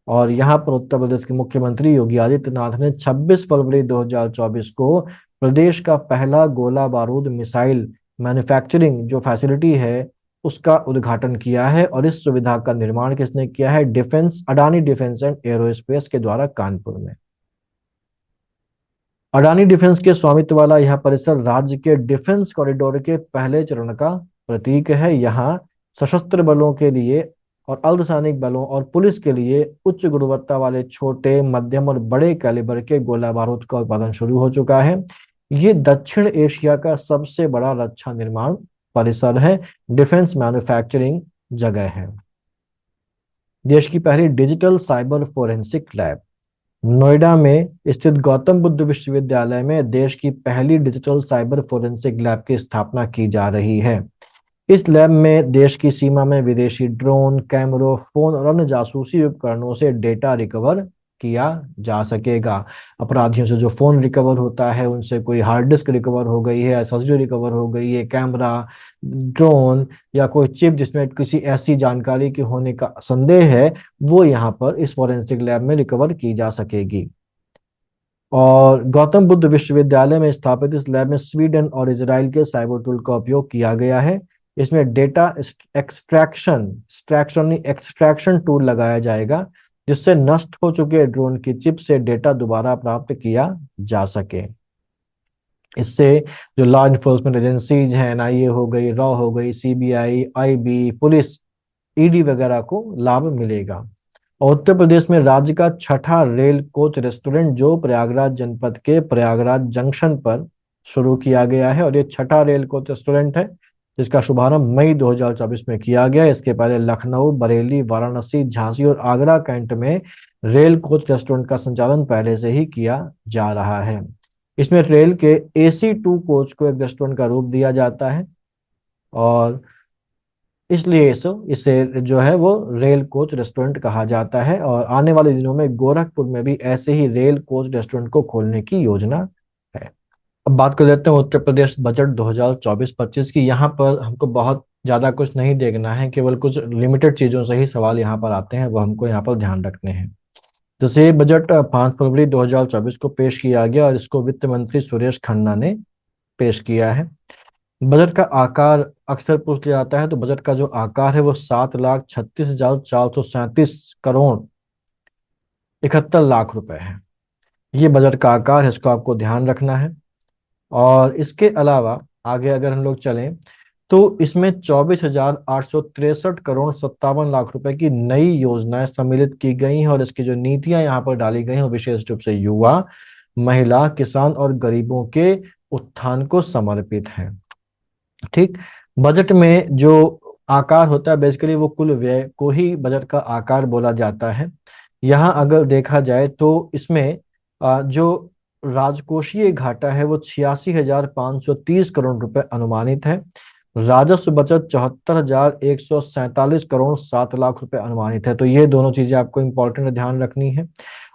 और यहाँ पर उत्तर प्रदेश के मुख्यमंत्री योगी आदित्यनाथ ने 26 फरवरी 2024 को प्रदेश का पहला गोला बारूद मिसाइल मैन्युफैक्चरिंग जो फैसिलिटी है उसका उद्घाटन किया है। और इस सुविधा का निर्माण किसने किया है? Defence Adani defence and aerospace के द्वारा कानपुर में। अडानी डिफेंस के स्वामित्व वाला यह परिसर राज्य के डिफेंस कॉरिडोर के पहले चरण का प्रतीक है। यहाँ सशस्त्र बलों के लिए और अर्धसैनिक बलों और पुलिस के लिए उच्च गुणवत्ता वाले छोटे, मध्यम और बड़े कैलिबर के गोला बारूद का उत्पादन शुरू हो चुका है। ये दक्षिण एशिया का सबसे बड़ा रक्षा निर्माण परिसर है, डिफेंस मैन्युफैक्चरिंग जगह है। देश की पहली digital cyber forensic lab. Noida में स्थित गौतम बुद्ध विश्वविद्यालय में देश की पहली डिजिटल साइबर फोरेंसिक लैब की स्थापना की जा रही है। इस लैब में देश की सीमा में विदेशी ड्रोन, कैमरों, फोन और अन्य जासूसी उपकरणों से डेटा रिकवर किया जा सकेगा। अपराधियों से जो फोन रिकवर होता है, उनसे कोई हार्ड डिस्क रिकवर हो गई है, एसएसडी रिकवर हो गई है, कैमरा, ड्रोन या कोई चिप जिसमें किसी ऐसी जानकारी के होने का संदेह है, वो यहाँ पर इस फॉरेंसिक लैब में रिकवर की जा सकेगी। और गौतम बुद्ध विश्वविद्यालय में स्थापित इस लैब में स्वीडन और इजराइल के साइबर टूल का उपयोग किया गया है। इसमें डेटा एक्सट्रैक्शन टूल लगाया जाएगा जिससे नष्ट हो चुके ड्रोन की चिप से डेटा दोबारा प्राप्त किया जा सके। इससे जो लॉ इन्फोर्समेंट एजेंसीज हैं, एनआईए हो गई, रॉ हो गई, सीबीआई, आईबी, पुलिस, ईडी वगैरह को लाभ मिलेगा। और उत्तर प्रदेश में राज्य का छठा रेल कोच रेस्टोरेंट जो प्रयागराज जनपद के प्रयागराज जंक्शन पर शुरू किया गया है, और ये छठा रेल कोच रेस्टोरेंट है जिसका शुभारंभ मई 2024 में किया गया। इसके पहले लखनऊ, बरेली, वाराणसी, झांसी और आगरा कैंट में रेल कोच रेस्टोरेंट का संचालन पहले से ही किया जा रहा है। इसमें रेल के AC2 कोच को एक रेस्टोरेंट का रूप दिया जाता है, और इसलिए इसे जो है वो रेल कोच रेस्टोरेंट कहा जाता है। और आने वाले दिनों में गोरखपुर में भी ऐसे ही रेल कोच रेस्टोरेंट को खोलने की योजना है। अब बात कर लेते हैं उत्तर प्रदेश बजट 2024-25 की। यहाँ पर हमको बहुत ज़्यादा कुछ नहीं देखना है, केवल कुछ लिमिटेड चीज़ों से ही सवाल यहाँ पर आते हैं, वो हमको यहाँ पर ध्यान रखने हैं। जैसे ये बजट 5 फरवरी 2024 को पेश किया गया और इसको वित्त मंत्री सुरेश खन्ना ने पेश किया है। बजट का आकार अक्सर पूछ लिया जाता है, तो बजट का जो आकार है वो 7,36,437 करोड़ 71 लाख रुपए है। ये बजट का आकार है, इसको आपको ध्यान रखना है। और इसके अलावा आगे अगर हम लोग चलें तो इसमें 24,863 करोड़ 57 लाख रुपए की नई योजनाएं सम्मिलित की गई हैं। और इसकी जो नीतियां यहाँ पर डाली गई हैं वो विशेष रूप से युवा, महिला, किसान और गरीबों के उत्थान को समर्पित है। ठीक। बजट में जो आकार होता है बेसिकली वो कुल व्यय को ही बजट का आकार बोला जाता है। यहाँ अगर देखा जाए तो इसमें जो राजकोषीय घाटा है वो 86,530 करोड़ रुपए अनुमानित है। राजस्व बचत 74,147 करोड़ 7 लाख रुपए अनुमानित है। तो ये दोनों चीजें आपको इंपॉर्टेंट ध्यान रखनी है।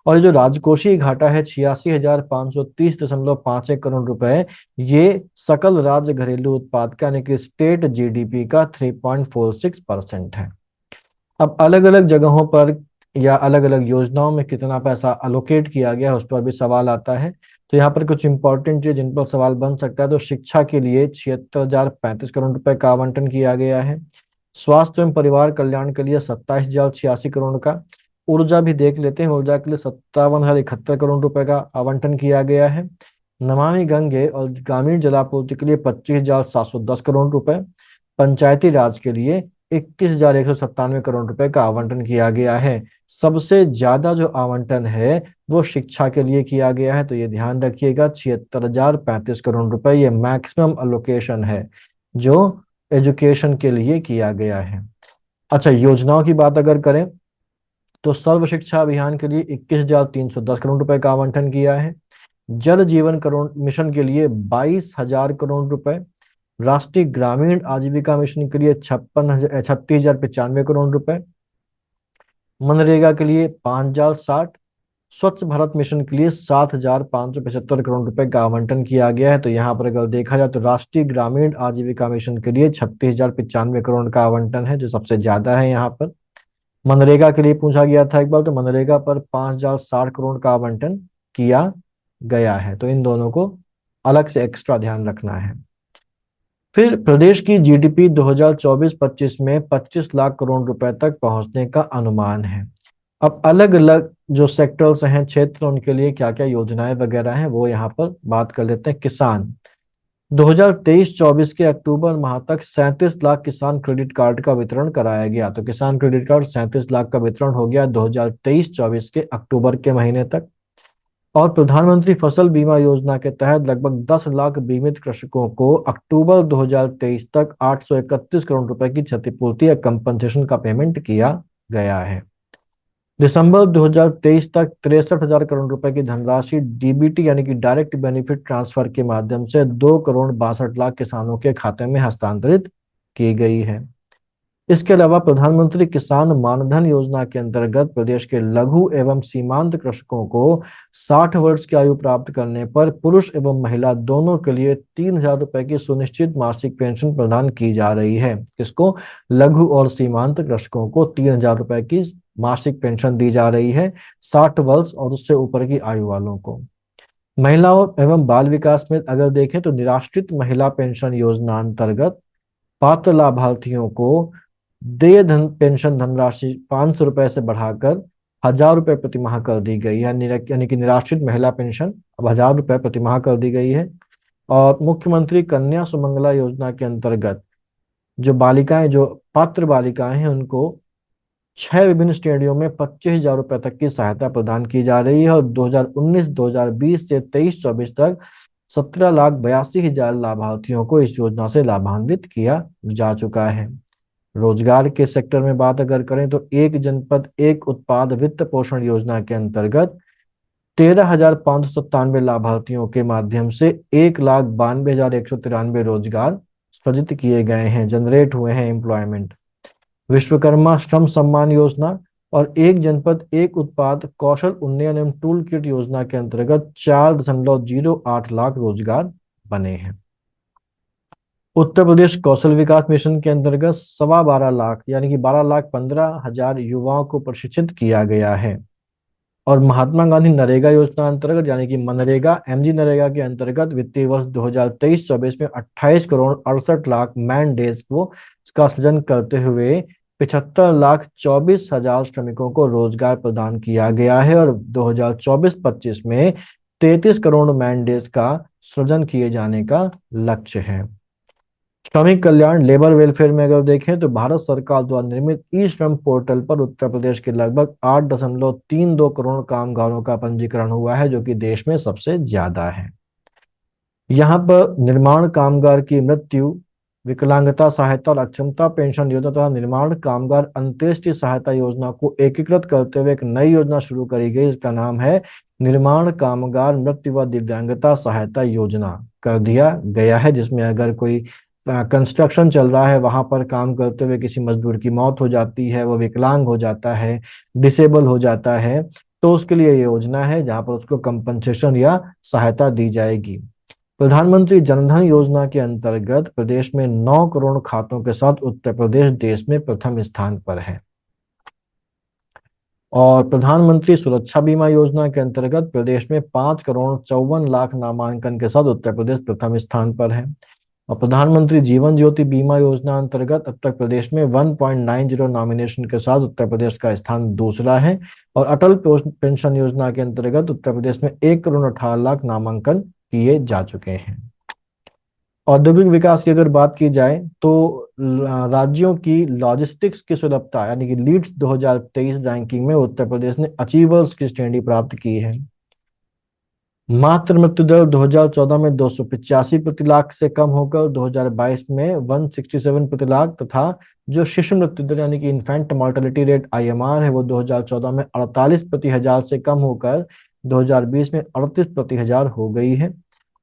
और ये जो राजकोषीय घाटा है 86,530.51 करोड़ रुपए, ये सकल राज्य घरेलू उत्पाद का यानी कि स्टेट जीडीपी का 3.46% है। अब अलग अलग जगहों पर या अलग अलग योजनाओं में कितना पैसा अलोकेट किया गया है उस पर भी सवाल आता है। तो यहाँ पर कुछ इंपॉर्टेंट चीज जिन पर सवाल बन सकता है, तो शिक्षा के लिए 76,035 करोड़ रुपए का आवंटन किया गया है। स्वास्थ्य एवं परिवार कल्याण के लिए 27,086 करोड़ का। ऊर्जा भी देख लेते हैं, ऊर्जा के लिए 57,071 करोड़ रुपए का आवंटन किया गया है। नमामि गंगे और ग्रामीण जलापूर्ति के लिए 25,710 करोड़ रुपए। पंचायती राज के लिए 21,197 करोड़ रुपए का आवंटन किया गया है। सबसे ज्यादा जो आवंटन है वो शिक्षा के लिए किया गया है, तो ये ध्यान रखिएगा 76,035 करोड़ रुपए ये मैक्सिमम अलोकेशन है जो एजुकेशन के लिए किया गया है। अच्छा, योजनाओं की बात अगर करें तो सर्व शिक्षा अभियान के लिए 21,310 करोड़ रुपए का आवंटन किया है। जल जीवन करोड़ मिशन के लिए 22,000 करोड़ रुपए। राष्ट्रीय ग्रामीण आजीविका मिशन के लिए 36,095 करोड़ रुपए। मनरेगा के लिए 5,060। स्वच्छ भारत मिशन के लिए 7,575 करोड़ रुपए का आवंटन किया गया है। तो यहाँ पर अगर देखा जाए तो राष्ट्रीय ग्रामीण आजीविका मिशन के लिए 36,095 करोड़ का आवंटन है, जो सबसे ज्यादा है यहाँ पर। मनरेगा के लिए पूछा गया था एक बार, तो मनरेगा पर 5,060 करोड़ का आवंटन किया गया है। तो इन दोनों को अलग से एक्स्ट्रा ध्यान रखना है। फिर प्रदेश की जीडीपी 2024-25 में 25 लाख करोड़ रुपए तक पहुंचने का अनुमान है। अब अलग अलग जो सेक्टर्स हैं, क्षेत्र, उनके लिए क्या क्या योजनाएं वगैरह हैं वो यहाँ पर बात कर लेते हैं। किसान 2023-24 के अक्टूबर माह तक 37 लाख किसान क्रेडिट कार्ड का वितरण कराया गया। तो किसान क्रेडिट कार्ड 37 लाख का वितरण हो गया 2023-24 के अक्टूबर के महीने तक। और प्रधानमंत्री फसल बीमा योजना के तहत लगभग 10 लाख बीमित कृषकों को अक्टूबर 2023 तक 831 करोड़ रुपए की क्षतिपूर्ति या कंपनसेशन का पेमेंट किया गया है। दिसंबर 2023 तक 63,000 करोड़ रुपए की धनराशि डीबीटी यानी कि डायरेक्ट बेनिफिट ट्रांसफर के माध्यम से 2,62,00,000 किसानों के खाते में हस्तांतरित की गई है। इसके अलावा प्रधानमंत्री किसान मानधन योजना के अंतर्गत प्रदेश के लघु एवं सीमांत कृषकों को 60 वर्ष की आयु प्राप्त करने पर पुरुष एवं महिला दोनों के लिए 3,000 रुपए की सुनिश्चित मासिक पेंशन प्रदान की जा रही है। किसको? लघु और सीमांत कृषकों को 3,000 रुपए की मासिक पेंशन दी जा रही है, 60 वर्ष और उससे ऊपर की आयु वालों को। महिलाओं एवं बाल विकास में अगर देखें तो निराश्रित महिला पेंशन योजना अंतर्गत पात्र लाभार्थियों को देय धन पेंशन धनराशि 500 रुपए से बढ़ाकर 1,000 रुपए प्रतिमाह कर दी गई है। यानी कि निराश्रित महिला पेंशन अब 1,000 रुपए प्रतिमाह कर दी गई है। और मुख्यमंत्री कन्या सुमंगला योजना के अंतर्गत जो बालिकाएं, जो पात्र बालिकाएं हैं, उनको 6 विभिन्न श्रेणियों में 25,000 रुपए तक की सहायता प्रदान की जा रही है। और 2019-2020 से 23-24 तक 17,82,000 लाभार्थियों को इस योजना से लाभान्वित किया जा चुका है। रोजगार के सेक्टर में बात अगर करें तो एक जनपद एक उत्पाद वित्त पोषण योजना के अंतर्गत 13,597 लाभार्थियों के माध्यम से 1,92,193 रोजगार सृजित किए गए हैं, जनरेट हुए हैं एम्प्लॉयमेंट। विश्वकर्मा श्रम सम्मान योजना और एक जनपद एक उत्पाद कौशल उन्नयन एवं टूल किट योजना के अंतर्गत 4.08 लाख रोजगार बने हैं। उत्तर प्रदेश कौशल विकास मिशन के अंतर्गत 12.25 लाख यानी कि 12,15,000 युवाओं को प्रशिक्षित किया गया है। और महात्मा गांधी नरेगा योजना अंतर्गत यानी कि मनरेगा एमजी नरेगा के अंतर्गत वित्तीय वर्ष 2023-24 में 28 करोड़ 68 लाख मैन डेज को का सृजन करते हुए 75,24,000 श्रमिकों को रोजगार प्रदान किया गया है। और 2024-25 में 33 करोड़ मैन डेज का सृजन किए जाने का लक्ष्य है। श्रमिक कल्याण लेबर वेलफेयर में अगर देखें तो भारत सरकार द्वारा निर्मित ई श्रम पोर्टल पर उत्तर प्रदेश के लगभग 8.32 करोड़ कामगारों का पंजीकरण हुआ है, जो कि देश में सबसे ज्यादा है। यहाँ पर निर्माण कामगार की मृत्यु, विकलांगता सहायता और अक्षमता पेंशन योजना तथा निर्माण कामगार अंत्येष्टि सहायता योजना को एकीकृत करते हुए एक नई योजना शुरू करी गई। इसका नाम है निर्माण कामगार मृत्यु व दिव्यांगता सहायता योजना कर दिया गया है, जिसमें अगर कोई कंस्ट्रक्शन चल रहा है, वहां पर काम करते हुए किसी मजदूर की मौत हो जाती है, वो विकलांग हो जाता है, डिसेबल हो जाता है, तो उसके लिए ये योजना है जहां पर उसको कंपनसेशन या सहायता दी जाएगी। प्रधानमंत्री जनधन योजना के अंतर्गत प्रदेश में 9 करोड़ खातों के साथ उत्तर प्रदेश देश में प्रथम स्थान पर है। और प्रधानमंत्री सुरक्षा बीमा योजना के अंतर्गत प्रदेश में 5 करोड़ 54 लाख नामांकन के साथ उत्तर प्रदेश प्रथम स्थान पर है। और प्रधानमंत्री जीवन ज्योति बीमा योजना अंतर्गत अब तक प्रदेश में 1.90 नॉमिनेशन के साथ उत्तर प्रदेश का स्थान दूसरा है। और अटल पेंशन योजना के अंतर्गत उत्तर प्रदेश में 1 करोड़ 18 लाख नामांकन किए जा चुके हैं। औद्योगिक विकास की अगर बात की जाए तो राज्यों की लॉजिस्टिक्स की सुलभता यानी कि लीड्स 2023 रैंकिंग में उत्तर प्रदेश ने अचीवर्स की श्रेणी प्राप्त की है। मातृ मृत्यु दर 2014 में 285 प्रति लाख से कम होकर 2022 में 167 प्रति लाख तथा जो शिशु मृत्यु दर यानी कि इन्फेंट मॉर्टेलिटी रेट आईएमआर है वो 2014 में 48 प्रति हजार से कम होकर 2020 में 38 प्रति हजार हो गई है।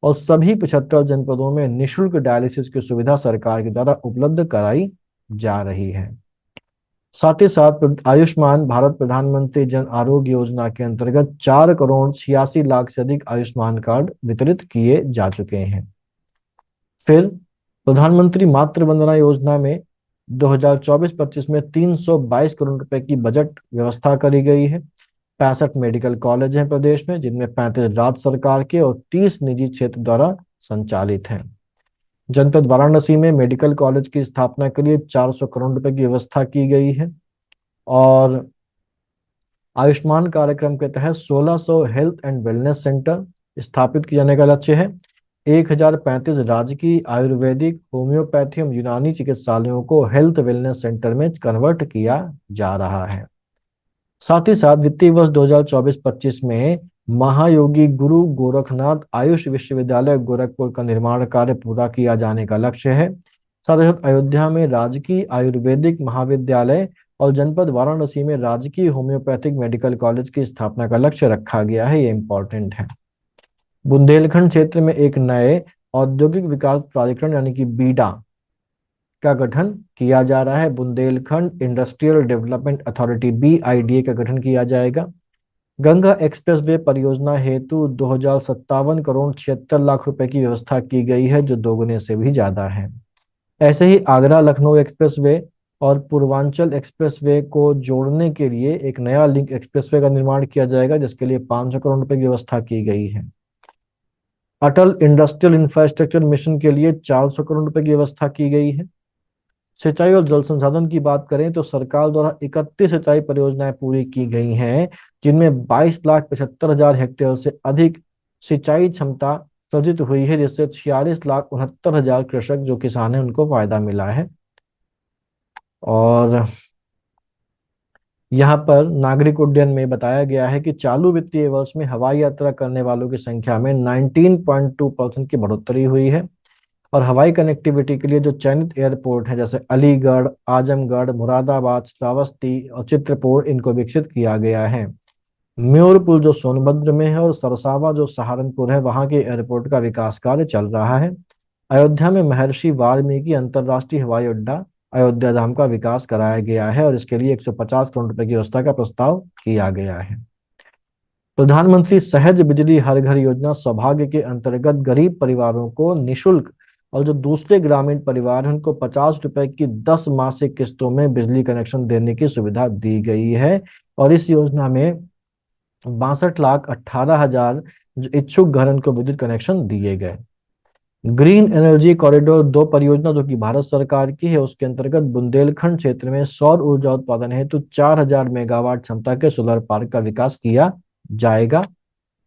और सभी 75 जनपदों में निःशुल्क डायलिसिस की सुविधा सरकार के द्वारा उपलब्ध कराई जा रही है। साथ ही साथ आयुष्मान भारत प्रधानमंत्री जन आरोग्य योजना के अंतर्गत 4 करोड़ 86 लाख से अधिक आयुष्मान कार्ड वितरित किए जा चुके हैं। फिर प्रधानमंत्री मातृ वंदना योजना में 2024-25 में 322 करोड़ रुपए की बजट व्यवस्था करी गई है। 65 मेडिकल कॉलेज हैं प्रदेश में, जिनमें 35 राज्य सरकार के और 30 निजी क्षेत्र द्वारा संचालित हैं। जनपद वाराणसी में मेडिकल कॉलेज की स्थापना के लिए 400 करोड़ रुपए की व्यवस्था की गई है। और आयुष्मान कार्यक्रम के तहत 1600 हेल्थ एंड वेलनेस सेंटर स्थापित किए जाने का लक्ष्य है। 1035 राजकीय आयुर्वेदिक होम्योपैथी एवं यूनानी चिकित्सालयों को हेल्थ वेलनेस सेंटर में कन्वर्ट किया जा रहा है। साथ ही साथ वित्तीय वर्ष 2024-25 में महायोगी गुरु गोरखनाथ आयुष विश्वविद्यालय गोरखपुर का निर्माण कार्य पूरा किया जाने का लक्ष्य है। साथ ही साथ अयोध्या में राजकीय आयुर्वेदिक महाविद्यालय और जनपद वाराणसी में राजकीय होम्योपैथिक मेडिकल कॉलेज की स्थापना का लक्ष्य रखा गया है, ये इंपॉर्टेंट है। बुंदेलखंड क्षेत्र में एक नए औद्योगिक विकास प्राधिकरण यानी कि बीडा का गठन किया जा रहा है। बुंदेलखंड इंडस्ट्रियल डेवलपमेंट अथॉरिटी बीआईडीए का गठन किया जाएगा। गंगा एक्सप्रेसवे परियोजना हेतु 2,057 करोड़ 76 लाख रुपए की व्यवस्था की गई है, जो दोगुने से भी ज्यादा है। ऐसे ही आगरा लखनऊ एक्सप्रेसवे और पूर्वांचल एक्सप्रेसवे को जोड़ने के लिए एक नया लिंक एक्सप्रेसवे का निर्माण किया जाएगा, जिसके लिए 500 करोड़ रुपए की व्यवस्था की गई है। अटल इंडस्ट्रियल इंफ्रास्ट्रक्चर मिशन के लिए 400 करोड़ रुपए की व्यवस्था की गई है। सिंचाई और जल संसाधन की बात करें तो सरकार द्वारा 31 सिंचाई परियोजनाएं पूरी की गई हैं, जिनमें 22,75,000 हेक्टेयर से अधिक सिंचाई क्षमता सर्जित हुई है, जिससे 46,69,000 कृषक जो किसान हैं उनको फायदा मिला है। और यहाँ पर नागरिक उड्डयन में बताया गया है कि चालू वित्तीय वर्ष में हवाई यात्रा करने वालों की संख्या में 19.2% की बढ़ोतरी हुई है। और हवाई कनेक्टिविटी के लिए जो चयनित एयरपोर्ट हैं जैसे अलीगढ़, आजमगढ़, मुरादाबाद, श्रावस्ती और चित्रकूट, इनको विकसित किया गया है। म्योरपुर जो सोनभद्र में है और सरसावा जो सहारनपुर है, वहां के एयरपोर्ट का विकास कार्य चल रहा है। अयोध्या में महर्षि वाल्मीकि अंतर्राष्ट्रीय हवाई अड्डा अयोध्या धाम का विकास कराया गया है और इसके लिए 150 करोड़ रुपए की व्यवस्था का प्रस्ताव किया गया है। प्रधानमंत्री सहज बिजली हर घर योजना सौभाग्य के अंतर्गत गरीब परिवारों को निशुल्क, और जो दूसरे ग्रामीण परिवार हैं उनको 50 रुपए की 10 मासिक किस्तों में बिजली कनेक्शन देने की सुविधा दी गई है। और इस योजना में 62,18,000 जो इच्छुक घरों को विद्युत कनेक्शन दिए गए। ग्रीन एनर्जी कॉरिडोर 2 परियोजना जो कि भारत सरकार की है, उसके अंतर्गत बुंदेलखंड क्षेत्र में सौर ऊर्जा उत्पादन हेतु 4,000 मेगावाट क्षमता के सोलर पार्क का विकास किया जाएगा।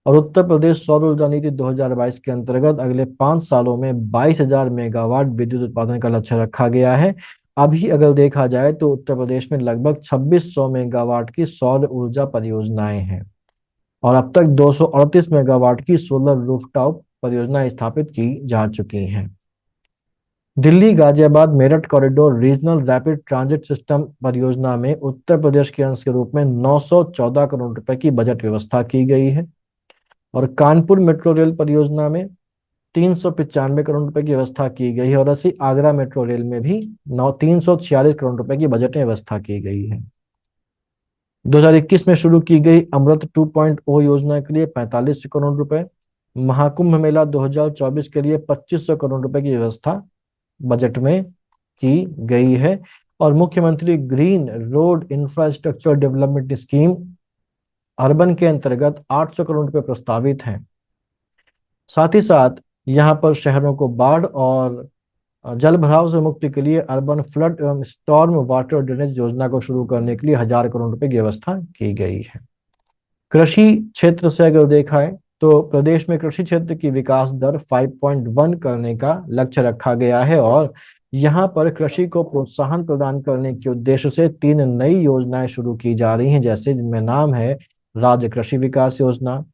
और उत्तर प्रदेश सौर ऊर्जा नीति 2022 के अंतर्गत अगले 5 सालों में 22,000 मेगावाट विद्युत उत्पादन का लक्ष्य रखा गया है। अभी अगर देखा जाए तो उत्तर प्रदेश में लगभग 2600 मेगावाट की सौर ऊर्जा परियोजनाएं हैं और अब तक 238 मेगावाट की सोलर रूफटॉप परियोजनाएं स्थापित की जा चुकी हैं। Delhi Ghaziabad Meerut corridor regional rapid transit system परियोजना में उत्तर प्रदेश के अंश के रूप में 914 करोड़ रुपए की बजट व्यवस्था की गई है। और कानपुर मेट्रो रेल परियोजना में 395 करोड़ रुपए की व्यवस्था की गई है और ऐसी आगरा मेट्रो रेल में भी 346 करोड़ रुपए की बजट में व्यवस्था की गई है। 2021 में शुरू की गई अमृत 2.0 योजना के लिए 45 करोड़ रुपए, महाकुंभ मेला 2024 के लिए 2500 करोड़ रुपए की व्यवस्था बजट में की गई है। और मुख्यमंत्री green road infrastructure development scheme urban के अंतर्गत 800 करोड़ रुपए प्रस्तावित हैं। साथ ही साथ यहाँ पर शहरों को बाढ़ और जल भराव से मुक्ति के लिए अर्बन फ्लड एवं स्टॉर्म वाटर ड्रेनेज योजना को शुरू करने के लिए 1,000 करोड़ रुपए की व्यवस्था की गई है। कृषि क्षेत्र से अगर देखा है तो प्रदेश में कृषि क्षेत्र की विकास दर 5.1 करने का लक्ष्य रखा गया है और यहाँ पर कृषि को प्रोत्साहन प्रदान करने के उद्देश्य से 3 नई योजनाएं शुरू की जा रही हैं, जैसे जिनमें नाम है राज्य कृषि विकास योजना,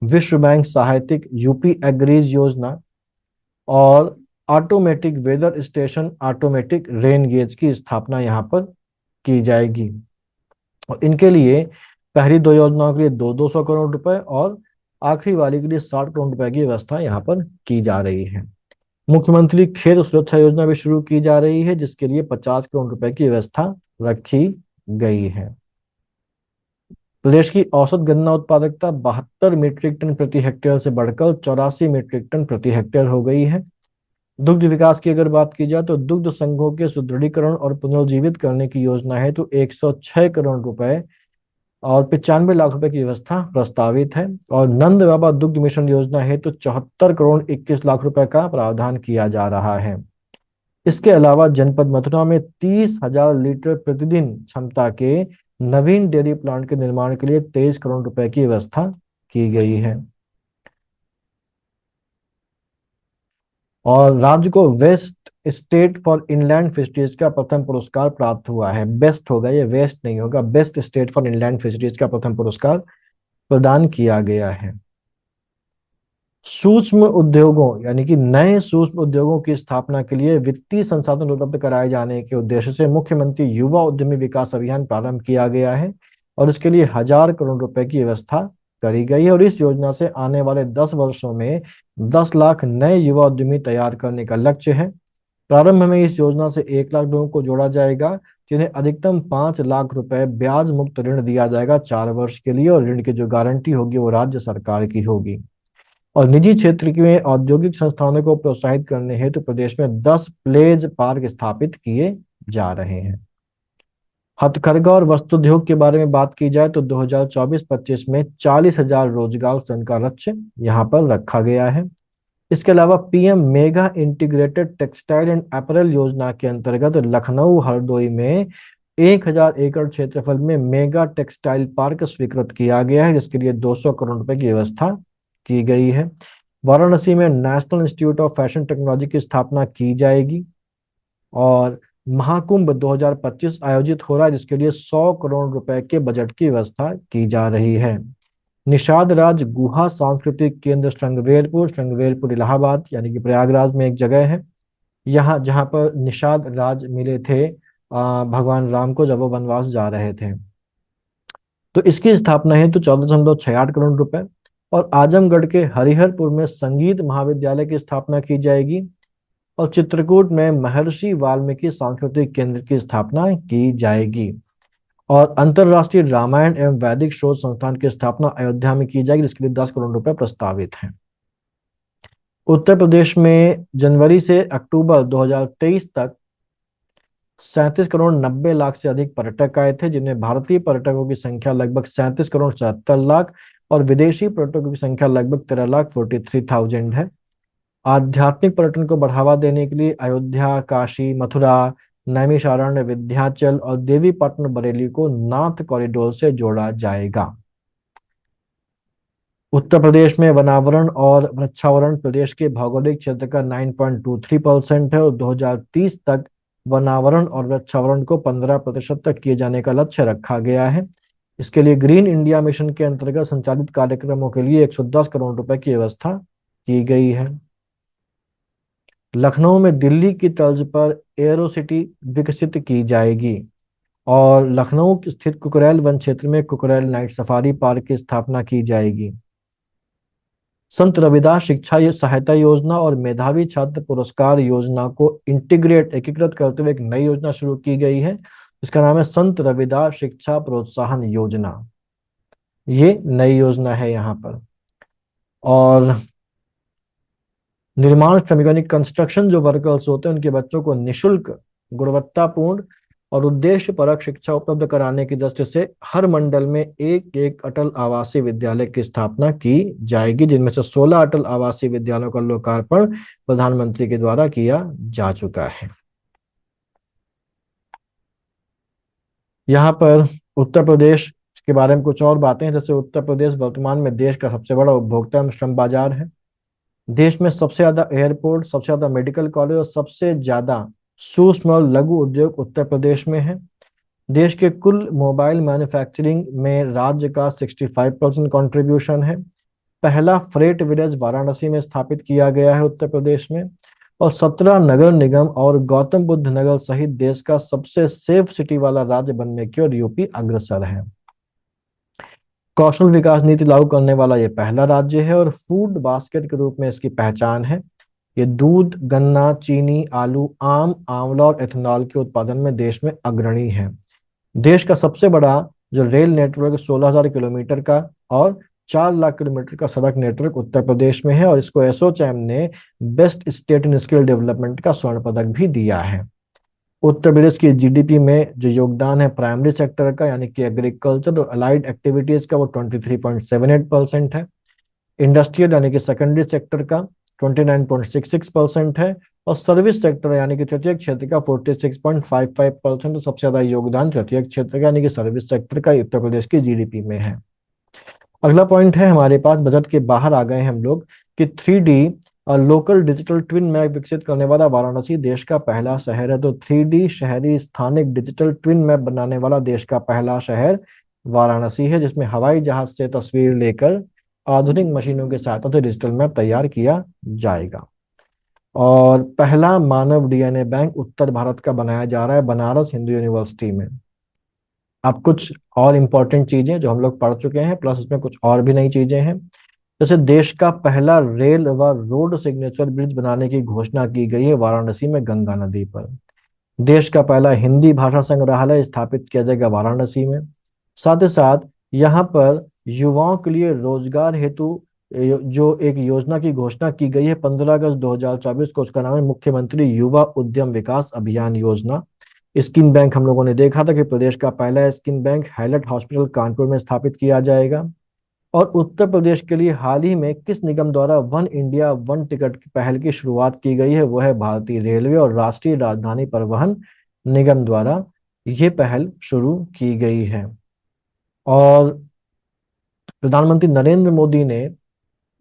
विश्व बैंक सहायतिक यूपी एग्रीज योजना और automatic weather station automatic rain gauge की स्थापना यहाँ पर की जाएगी। और इनके लिए पहली 2 योजनाओं के लिए 200 करोड़ रुपए और आखिरी वाली के लिए 60 करोड़ रुपए की व्यवस्था यहाँ पर की जा रही है। मुख्यमंत्री खेत सुरक्षा योजना भी शुरू की जा रही है जिसके लिए 50 करोड़ रुपए की व्यवस्था रखी गई है। प्रदेश की औसत गन्ना उत्पादकता 72 मीट्रिक टन प्रति हेक्टेयर से बढ़कर 84 मीट्रिक टन प्रति हेक्टेयर हो गई है। दुग्ध विकास की अगर बात की जाए तो दुग्ध संघों के सुदृढ़ीकरण और पुनर्जीवित करने की योजना है तो 106 करोड़ रुपए और 95 लाख रुपए की व्यवस्था प्रस्तावित है। और नंद बाबा दुग्ध मिशन योजना है तो 74 करोड़ 21 लाख रुपए का प्रावधान किया जा रहा है। इसके अलावा जनपद मथुरा में 30,000 लीटर प्रतिदिन क्षमता के नवीन डेयरी प्लांट के निर्माण के लिए 23 करोड़ रुपए की व्यवस्था की गई है। और राज्य को best state for inland fisheries का प्रथम पुरस्कार प्राप्त हुआ है। बेस्ट होगा, ये वेस्ट नहीं होगा, best state for inland fisheries का प्रथम पुरस्कार प्रदान किया गया है। सूक्ष्म उद्योगों यानी कि नए सूक्ष्म उद्योगों की स्थापना के लिए वित्तीय संसाधन उपलब्ध कराए जाने के उद्देश्य से मुख्यमंत्री युवा उद्यमी विकास अभियान प्रारंभ किया गया है और इसके लिए 1,000 करोड़ रुपए की व्यवस्था करी गई है। और इस योजना से आने वाले 10 वर्षों में 10 लाख नए युवा उद्यमी तैयार करने का लक्ष्य है। प्रारंभ में इस योजना से 1 लाख लोगों को जोड़ा जाएगा जिन्हें अधिकतम 5 लाख रुपए ब्याज मुक्त ऋण दिया जाएगा 4 वर्ष के लिए और ऋण की जो गारंटी होगी वो राज्य सरकार की होगी। और निजी क्षेत्र में औद्योगिक संस्थानों को प्रोत्साहित करने हेतु प्रदेश में 10 प्लेज पार्क स्थापित किए जा रहे हैं। हथकरघा और वस्त्रोद्योग के बारे में बात की जाए तो 2024-25 में 40,000 रोजगार सृजन का लक्ष्य यहाँ पर रखा गया है। इसके अलावा PM mega integrated textile and apparel योजना के अंतर्गत लखनऊ हरदोई में 1,000 एकड़ क्षेत्रफल में मेगा टेक्सटाइल पार्क स्वीकृत किया गया है जिसके लिए 200 करोड़ रुपए की व्यवस्था की गई है। वाराणसी में national institute of fashion technology की स्थापना की जाएगी और महाकुंभ 2025 आयोजित हो रहा है जिसके लिए 100 करोड़ रुपए के बजट की व्यवस्था की जा रही है। निषाद राज गुहा सांस्कृतिक केंद्र श्रृंगवेरपुर इलाहाबाद यानी कि प्रयागराज में एक जगह है यहाँ जहाँ पर निषाद राज मिले थे भगवान राम को जब वो वनवास जा रहे थे। तो इसकी स्थापना है तो 14.68 करोड़ रुपए। और आजमगढ़ के हरिहरपुर में संगीत महाविद्यालय की स्थापना की जाएगी और चित्रकूट में महर्षि वाल्मीकि सांस्कृतिक केंद्र की स्थापना की जाएगी। और अंतर्राष्ट्रीय रामायण एवं वैदिक शोध संस्थान की स्थापना अयोध्या में की जाएगी, जिसके लिए 10 करोड़ रुपए प्रस्तावित हैं। उत्तर प्रदेश में जनवरी से अक्टूबर 2023 तक 37 करोड़ 90 लाख से अधिक पर्यटक आए थे, जिनमें भारतीय पर्यटकों की संख्या लगभग 37 करोड़ 77 लाख और विदेशी पर्यटकों की संख्या लगभग 13 लाख 43,000 है। आध्यात्मिक पर्यटन को बढ़ावा देने के लिए अयोध्या, काशी, मथुरा, नैमिषारण्य, विंध्याचल और देवीपाटन बरेली को नाथ कॉरिडोर से जोड़ा जाएगा। उत्तर प्रदेश में वनावरण और वृक्षावरण प्रदेश के भौगोलिक क्षेत्र का 9.23% है और 2030 तक वनावरण और वृक्षावरण को 15% तक किए जाने का लक्ष्य रखा गया है। इसके लिए ग्रीन इंडिया मिशन के अंतर्गत संचालित कार्यक्रमों के लिए 110 करोड़ रुपए की व्यवस्था की गई है। लखनऊ में दिल्ली की तर्ज पर एयरो सिटी विकसित की जाएगी और लखनऊ स्थित कुकरेल वन क्षेत्र में कुकरेल नाइट सफारी पार्क की स्थापना की जाएगी। संत रविदास शिक्षा सहायता योजना और मेधावी छात्र पुरस्कार योजना को एकीकृत करते हुए एक नई योजना शुरू की गई है। इसका नाम है संत रविदास शिक्षा प्रोत्साहन योजना। ये नई योजना है यहाँ पर। और निर्माण श्रमिक यानी कंस्ट्रक्शन जो वर्कर्स होते हैं उनके बच्चों को निशुल्क, गुणवत्तापूर्ण और उद्देश्य परक शिक्षा उपलब्ध कराने की दृष्टि से हर मंडल में एक एक अटल आवासीय विद्यालय की स्थापना की जाएगी, जिनमें से 16 अटल आवासीय विद्यालयों का लोकार्पण प्रधानमंत्री के द्वारा किया जा चुका है। यहाँ पर उत्तर प्रदेश के बारे में कुछ और बातें हैं, जैसे उत्तर प्रदेश वर्तमान में देश का सबसे बड़ा उपभोक्ता एवं श्रम बाजार है। देश में सबसे ज्यादा एयरपोर्ट, सबसे ज्यादा मेडिकल कॉलेज और सबसे ज्यादा सूक्ष्म और लघु उद्योग उत्तर प्रदेश में है। देश के कुल मोबाइल मैन्युफैक्चरिंग में राज्य का 65% कंट्रीब्यूशन है। पहला फ्रेट विलेज वाराणसी में स्थापित किया गया है उत्तर प्रदेश में। और 17 नगर निगम और गौतम बुद्ध नगर सहित देश का सबसे सेफ सिटी वाला राज्य बनने की ओर यूपी अग्रसर है। कौशल विकास नीति लागू करने वाला ये पहला राज्य है और फूड बास्केट के रूप में इसकी पहचान है। ये दूध, गन्ना, चीनी, आलू, आम, आंवला और एथेनॉल के उत्पादन में देश में अग्रणी है। देश का सबसे बड़ा जो रेल नेटवर्क 16,000 किलोमीटर का और 4 लाख किलोमीटर का सड़क नेटवर्क उत्तर प्रदेश में है और इसको एसोचैम ने best state in skill development का स्वर्ण पदक भी दिया है। उत्तर प्रदेश की जीडीपी में जो योगदान है प्राइमरी सेक्टर का यानी कि एग्रीकल्चर और अलाइड एक्टिविटीज का वो 23.78% है। इंडस्ट्रियल यानी कि सेकेंडरी सेक्टर का 29.66% है और सर्विस सेक्टर यानी कि तृतीय क्षेत्र का 46.55%। सबसे ज्यादा योगदान तृतीय क्षेत्र का यानी कि सर्विस सेक्टर का उत्तर प्रदेश की जीडीपी में है। अगला पॉइंट है हमारे पास, बजट के बाहर आ गए हम लोग, कि 3D और लोकल डिजिटल ट्विन मैप विकसित करने वाला वाराणसी देश का पहला शहर है। तो 3D शहरी स्थानिक डिजिटल ट्विन मैप बनाने वाला देश का पहला शहर वाराणसी है, जिसमें हवाई जहाज से तस्वीर लेकर आधुनिक मशीनों की सहायता से डिजिटल मैप तैयार किया जाएगा। और पहला मानव डीएनए बैंक उत्तर भारत का बनाया जा रहा है बनारस हिंदू यूनिवर्सिटी में। अब कुछ और इम्पोर्टेंट चीजें जो हम लोग पढ़ चुके हैं, प्लस उसमें कुछ और भी नई चीजें हैं। जैसे देश का पहला रेल व रोड सिग्नेचर ब्रिज बनाने की घोषणा की गई है वाराणसी में गंगा नदी पर। देश का पहला हिंदी भाषा संग्रहालय स्थापित किया जाएगा वाराणसी में। साथ ही साथ यहाँ पर युवाओं के लिए रोजगार हेतु जो एक योजना की घोषणा की गई है 15 अगस्त 2024 को, उसका नाम है मुख्यमंत्री युवा उद्यम विकास अभियान योजना। स्किन बैंक हम लोगों ने देखा था कि प्रदेश का पहला skin bank Hallett hospital Kanpur में स्थापित किया जाएगा। और उत्तर प्रदेश के लिए हाल ही में किस निगम द्वारा वन इंडिया वन टिकट की पहल की शुरुआत की गई है, वो है भारतीय रेलवे और राष्ट्रीय राजधानी परिवहन निगम द्वारा ये पहल शुरू की गई है। और प्रधानमंत्री नरेंद्र मोदी ने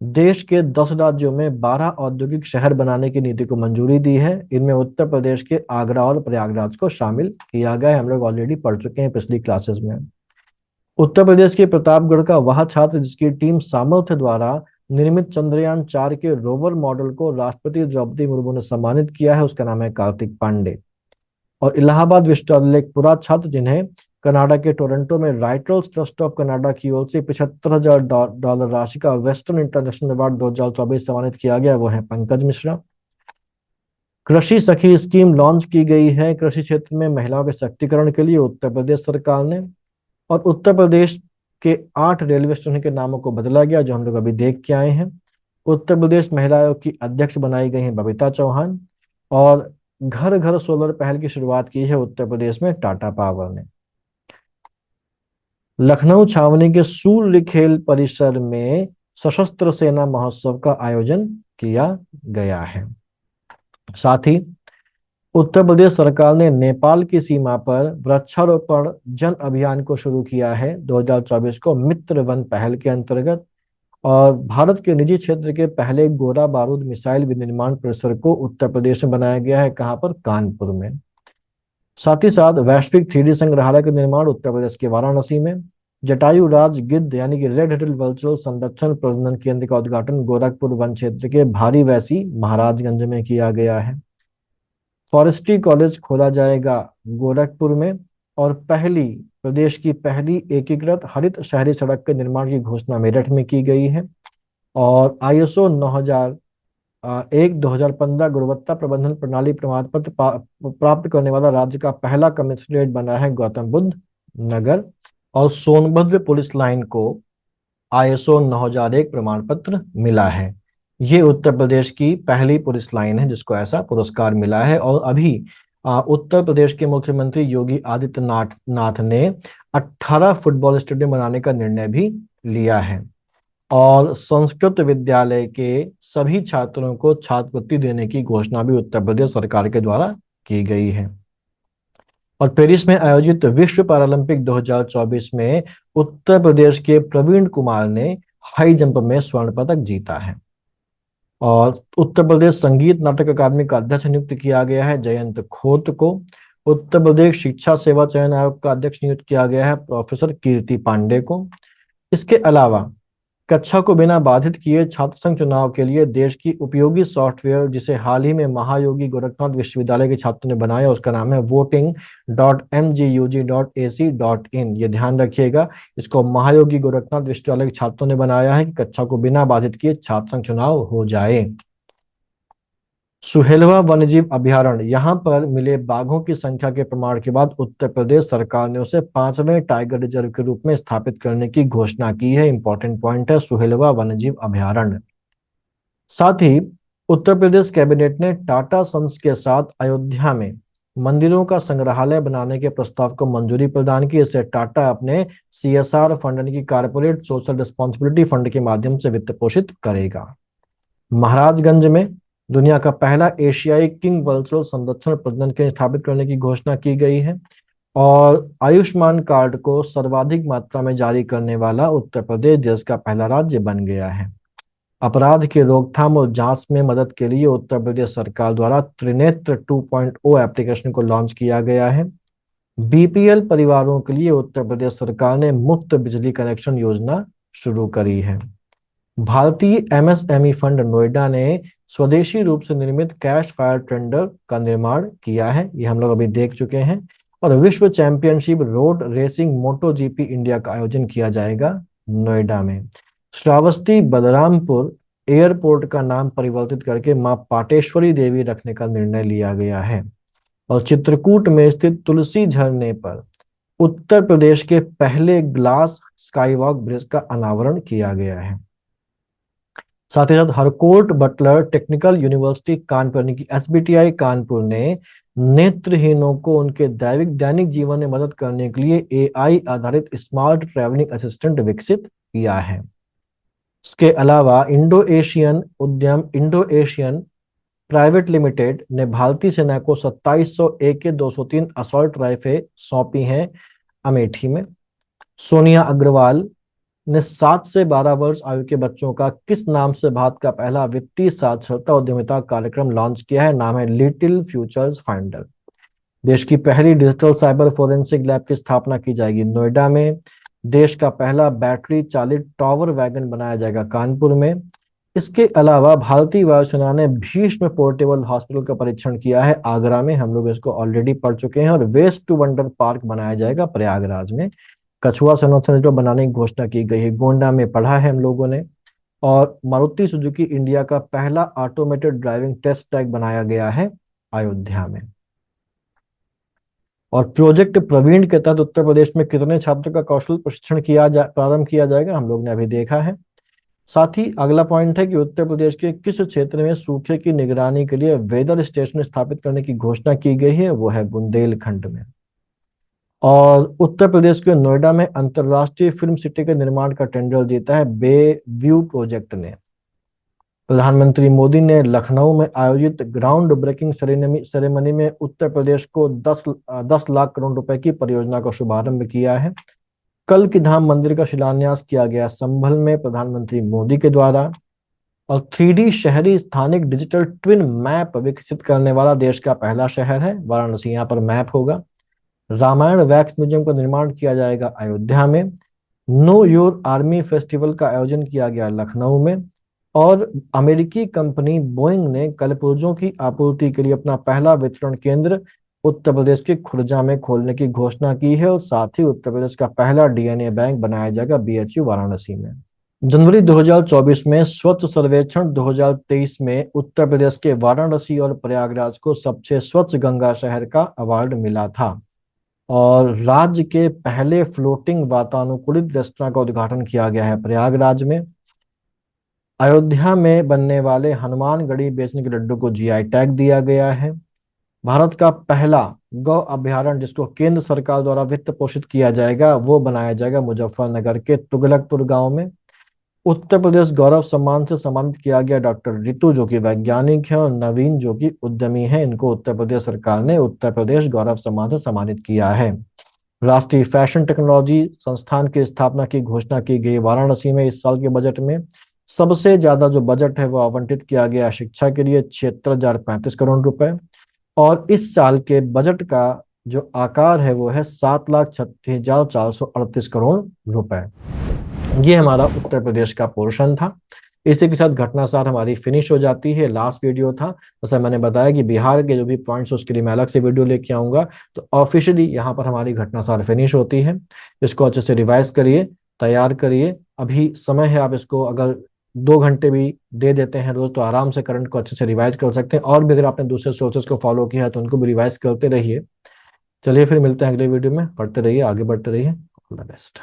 देश के 10 राज्यों में 12 औद्योगिक शहर बनाने की नीति को मंजूरी दी है। इनमें उत्तर प्रदेश के आगरा और प्रयागराज को शामिल किया गया है। हम लोग ऑलरेडी पढ़ चुके हैं पिछली क्लासेस में। उत्तर प्रदेश के प्रतापगढ़ का वह छात्र जिसकी टीम सामर्थ्य द्वारा निर्मित चंद्रयान 4 के रोवर मॉडल को राष्ट्रपति द्रौपदी मुर्मू ने सम्मानित किया है, उसका नाम है कार्तिक पांडे। और इलाहाबाद विश्वविद्यालय के पूरा छात्र जिन्हें कनाडा के टोरंटो में राइटर्स ट्रस्ट ऑफ कनाडा की ओर से $75,000 राशि का वेस्टर्न इंटरनेशनल अवार्ड 2024 सम्मानित किया गया, वो है पंकज मिश्रा। कृषि सखी स्कीम लॉन्च की गई है कृषि क्षेत्र में महिलाओं के सशक्तिकरण के लिए उत्तर प्रदेश सरकार ने। और उत्तर प्रदेश के 8 रेलवे स्टेशन के नामों को बदला गया, जो हम लोग अभी देख के आए हैं। उत्तर प्रदेश महिला आयोग की अध्यक्ष बनाई गई हैं बबीता चौहान। और घर घर सोलर पहल की शुरुआत की है उत्तर प्रदेश में टाटा पावर ने। लखनऊ छावनी के सूर्य खेल परिसर में सशस्त्र सेना महोत्सव का आयोजन किया गया है। साथ ही उत्तर प्रदेश सरकार ने नेपाल की सीमा पर वृक्षारोपण जन अभियान को शुरू किया है 2024 को मित्र वन पहल के अंतर्गत। और भारत के निजी क्षेत्र के पहले गोला बारूद मिसाइल विनिर्माण परिसर को उत्तर प्रदेश में बनाया गया है, कहां पर, कानपुर में। साथ ही साथ वैश्विक 3D संग्रहालय का निर्माण उत्तर प्रदेश के वाराणसी में। जटायु राज गिद्ध यानी कि रेड हेडेड वल्चर संरक्षण प्रजनन केंद्र का उद्घाटन गोरखपुर वन क्षेत्र के भारी वैसी महाराजगंज में किया गया है। फॉरेस्ट्री कॉलेज खोला जाएगा गोरखपुर में। और प्रदेश की पहली एकीकृत हरित शहरी सड़क के निर्माण की घोषणा मेरठ में की गई है। और ISO 9001/2015 गुणवत्ता प्रबंधन प्रणाली प्रमाण पत्र प्राप्त करने वाला राज्य का पहला कमिश्नरेट बना है गौतम बुद्ध नगर। और सोनभद्र पुलिस लाइन को ISO 9001 प्रमाण पत्र मिला है। ये उत्तर प्रदेश की पहली पुलिस लाइन है जिसको ऐसा पुरस्कार मिला है। और अभी उत्तर प्रदेश के मुख्यमंत्री योगी आदित्यनाथ नाथ ने 18 फुटबॉल स्टेडियम बनाने का निर्णय भी लिया है। और संस्कृत विद्यालय के सभी छात्रों को छात्रवृत्ति देने की घोषणा भी उत्तर प्रदेश सरकार के द्वारा की गई है। और पेरिस में आयोजित विश्व पैरालंपिक 2024 में उत्तर प्रदेश के प्रवीण कुमार ने हाई जंप में स्वर्ण पदक जीता है। और उत्तर प्रदेश संगीत नाटक अकादमी का अध्यक्ष नियुक्त किया गया है जयंत खोत को। उत्तर प्रदेश शिक्षा सेवा चयन आयोग का अध्यक्ष नियुक्त किया गया है प्रोफेसर कीर्ति पांडे को। इसके अलावा कक्षा को बिना बाधित किए छात्र संघ चुनाव के लिए देश की उपयोगी सॉफ्टवेयर, जिसे हाल ही में महायोगी गोरखनाथ विश्वविद्यालय के छात्रों ने बनाया, उसका नाम है voting.mgug.ac.in। ये ध्यान रखिएगा, इसको महायोगी गोरखनाथ विश्वविद्यालय के छात्रों ने बनाया है कि कक्षा को बिना बाधित किए छात्र संघ चुनाव हो जाए। सुहेलवा वन्यजीव अभयारण्य, यहाँ पर मिले बाघों की संख्या के प्रमाण के बाद उत्तर प्रदेश सरकार ने उसे 5वें टाइगर रिजर्व के रूप में स्थापित करने की घोषणा की है। इंपॉर्टेंट पॉइंट है सुहेलवा वन्यजीव अभयारण्य। साथ ही उत्तर प्रदेश कैबिनेट ने टाटा सन्स के साथ अयोध्या में मंदिरों का संग्रहालय बनाने के प्रस्ताव को मंजूरी प्रदान की। इसे टाटा अपने CSR फंड यानी कि कारपोरेट सोशल रिस्पॉन्सिबिलिटी फंड के माध्यम से वित्त पोषित करेगा। महाराजगंज में दुनिया का पहला एशियाई किंग वल्चर संरक्षण प्रजनन केंद्र स्थापित करने की घोषणा की गई है। और आयुष्मान कार्ड को सर्वाधिक मात्रा में जारी करने वाला उत्तर प्रदेश देश का पहला राज्य बन गया है। अपराध की रोकथाम और जांच में मदद के लिए उत्तर प्रदेश सरकार द्वारा त्रिनेत्र 2.0 एप्लीकेशन को लॉन्च किया गया है। BPL परिवारों के लिए उत्तर प्रदेश सरकार ने मुफ्त बिजली कनेक्शन योजना शुरू करी है। भारतीय MSME फंड नोएडा ने स्वदेशी रूप से निर्मित कैश फायर टेंडर का निर्माण किया है, ये हम लोग अभी देख चुके हैं। और विश्व championship road racing MotoGP India का आयोजन किया जाएगा नोएडा में। श्रावस्ती बलरामपुर एयरपोर्ट का नाम परिवर्तित करके मां पाटेश्वरी देवी रखने का निर्णय लिया गया है। और चित्रकूट में स्थित तुलसी झरने पर उत्तर प्रदेश के पहले ग्लास स्काईवॉक ब्रिज का अनावरण किया गया है। साथ ही साथ Harcourt Butler technical university Kanpur यानी कि SBTI कानपुर ने नेत्रहीनों को उनके दैनिक जीवन में मदद करने के लिए AI आधारित स्मार्ट ट्रैवलिंग असिस्टेंट विकसित किया है। इसके अलावा इंडो एशियन उद्यम इंडो एशियन प्राइवेट लिमिटेड ने भारतीय सेना को 2700 AK-203 असॉल्ट राइफल सौंपी हैं अमेठी में। सोनिया अग्रवाल ने 7 से 12 वर्ष आयु के बच्चों का किस नाम से भारत का पहला वित्तीय साक्षरता उद्यमिता कार्यक्रम लॉन्च किया है, नाम है लिटिल फ्यूचर्स फाइंडर। देश की पहली डिजिटल साइबर फोरेंसिक लैब की स्थापना की जाएगी नोएडा में। देश का पहला बैटरी चालित टावर वैगन बनाया जाएगा कानपुर में। इसके अलावा भारतीय वायुसेना ने भीष्म पोर्टेबल हॉस्पिटल का परीक्षण किया है आगरा में, हम लोग इसको ऑलरेडी पढ़ चुके हैं। और वेस्ट टू वंडर पार्क बनाया जाएगा प्रयागराज में। कछुआ संरक्षण जो बनाने की घोषणा की गई है गोंडा में, पढ़ा है हम लोगों ने। और मारुति सुजुकी इंडिया का पहला ऑटोमेटेड ड्राइविंग टेस्ट ट्रैक बनाया गया है अयोध्या में। और प्रोजेक्ट प्रवीण के तहत उत्तर प्रदेश में कितने छात्रों का कौशल प्रशिक्षण प्रारंभ किया जाएगा, हम लोग ने अभी देखा है। साथ ही अगला पॉइंट है कि उत्तर प्रदेश के किस क्षेत्र में सूखे की निगरानी के लिए वेदर स्टेशन स्थापित करने की घोषणा की गई है, वो है बुंदेलखंड में। और उत्तर प्रदेश के नोएडा में अंतर्राष्ट्रीय फिल्म सिटी के निर्माण का टेंडर जीता है बे व्यू प्रोजेक्ट ने। प्रधानमंत्री मोदी ने लखनऊ में आयोजित ग्राउंड ब्रेकिंग सेरेमनी में उत्तर प्रदेश को 10 लाख करोड़ रुपए की परियोजना का शुभारंभ किया है। कल की धाम मंदिर का शिलान्यास किया गया संभल में प्रधानमंत्री मोदी के द्वारा। और 3D शहरी स्थानिक डिजिटल ट्विन मैप विकसित करने वाला देश का पहला शहर है वाराणसी, यहाँ पर मैप होगा। रामायण वैक्स म्यूजियम का निर्माण किया जाएगा अयोध्या में। नो योर आर्मी फेस्टिवल का आयोजन किया गया लखनऊ में। और अमेरिकी कंपनी बोइंग ने कलपुर्जों की आपूर्ति के लिए अपना पहला वितरण केंद्र उत्तर प्रदेश के खुर्जा में खोलने की घोषणा की है। और साथ ही उत्तर प्रदेश का पहला डीएनए बैंक बनाया जाएगा बीएचयू वाराणसी में। जनवरी 2024 में स्वच्छ सर्वेक्षण 2023 में उत्तर प्रदेश के वाराणसी और प्रयागराज को सबसे स्वच्छ गंगा शहर का अवार्ड मिला था। और राज्य के पहले फ्लोटिंग वातानुकूलित रेस्तरां का उद्घाटन किया गया है प्रयागराज में। अयोध्या में बनने वाले हनुमानगढ़ी बेचने के लड्डू को जीआई टैग दिया गया है। भारत का पहला गौ अभयारण्य जिसको केंद्र सरकार द्वारा वित्त पोषित किया जाएगा वो बनाया जाएगा मुजफ्फरनगर के तुगलकपुर गांव में। उत्तर प्रदेश गौरव सम्मान से सम्मानित किया गया डॉक्टर रितु जो कि वैज्ञानिक है और नवीन जो कि उद्यमी है, इनको उत्तर प्रदेश सरकार ने उत्तर प्रदेश गौरव सम्मान से सम्मानित किया है। राष्ट्रीय फैशन टेक्नोलॉजी संस्थान की स्थापना की घोषणा की गई वाराणसी में। इस साल के बजट में सबसे ज्यादा जो बजट है वो आवंटित किया गया शिक्षा के लिए 76,035 करोड़ रुपए। और इस साल के बजट का जो आकार है वो है 7,36,438 करोड़ रुपए। ये हमारा उत्तर प्रदेश का पोर्शन था। इसी के साथ घटनासार हमारी फिनिश हो जाती है। लास्ट वीडियो था, जैसा मैंने बताया कि बिहार के जो भी पॉइंट्स उसके लिए मैं अलग से वीडियो लेके आऊंगा। तो ऑफिशियली यहाँ पर हमारी घटनासार फिनिश होती है। इसको अच्छे से रिवाइज करिए, तैयार करिए। अभी समय है, आप इसको अगर 2 घंटे भी दे देते हैं रोज तो आराम से करंट को अच्छे से रिवाइज कर सकते हैं। और भी अगर आपने दूसरे सोर्सेज को फॉलो किया है तो उनको भी रिवाइज करते रहिए। चलिए फिर मिलते हैं अगले वीडियो में। पढ़ते रहिए, आगे बढ़ते रहिए। All the best.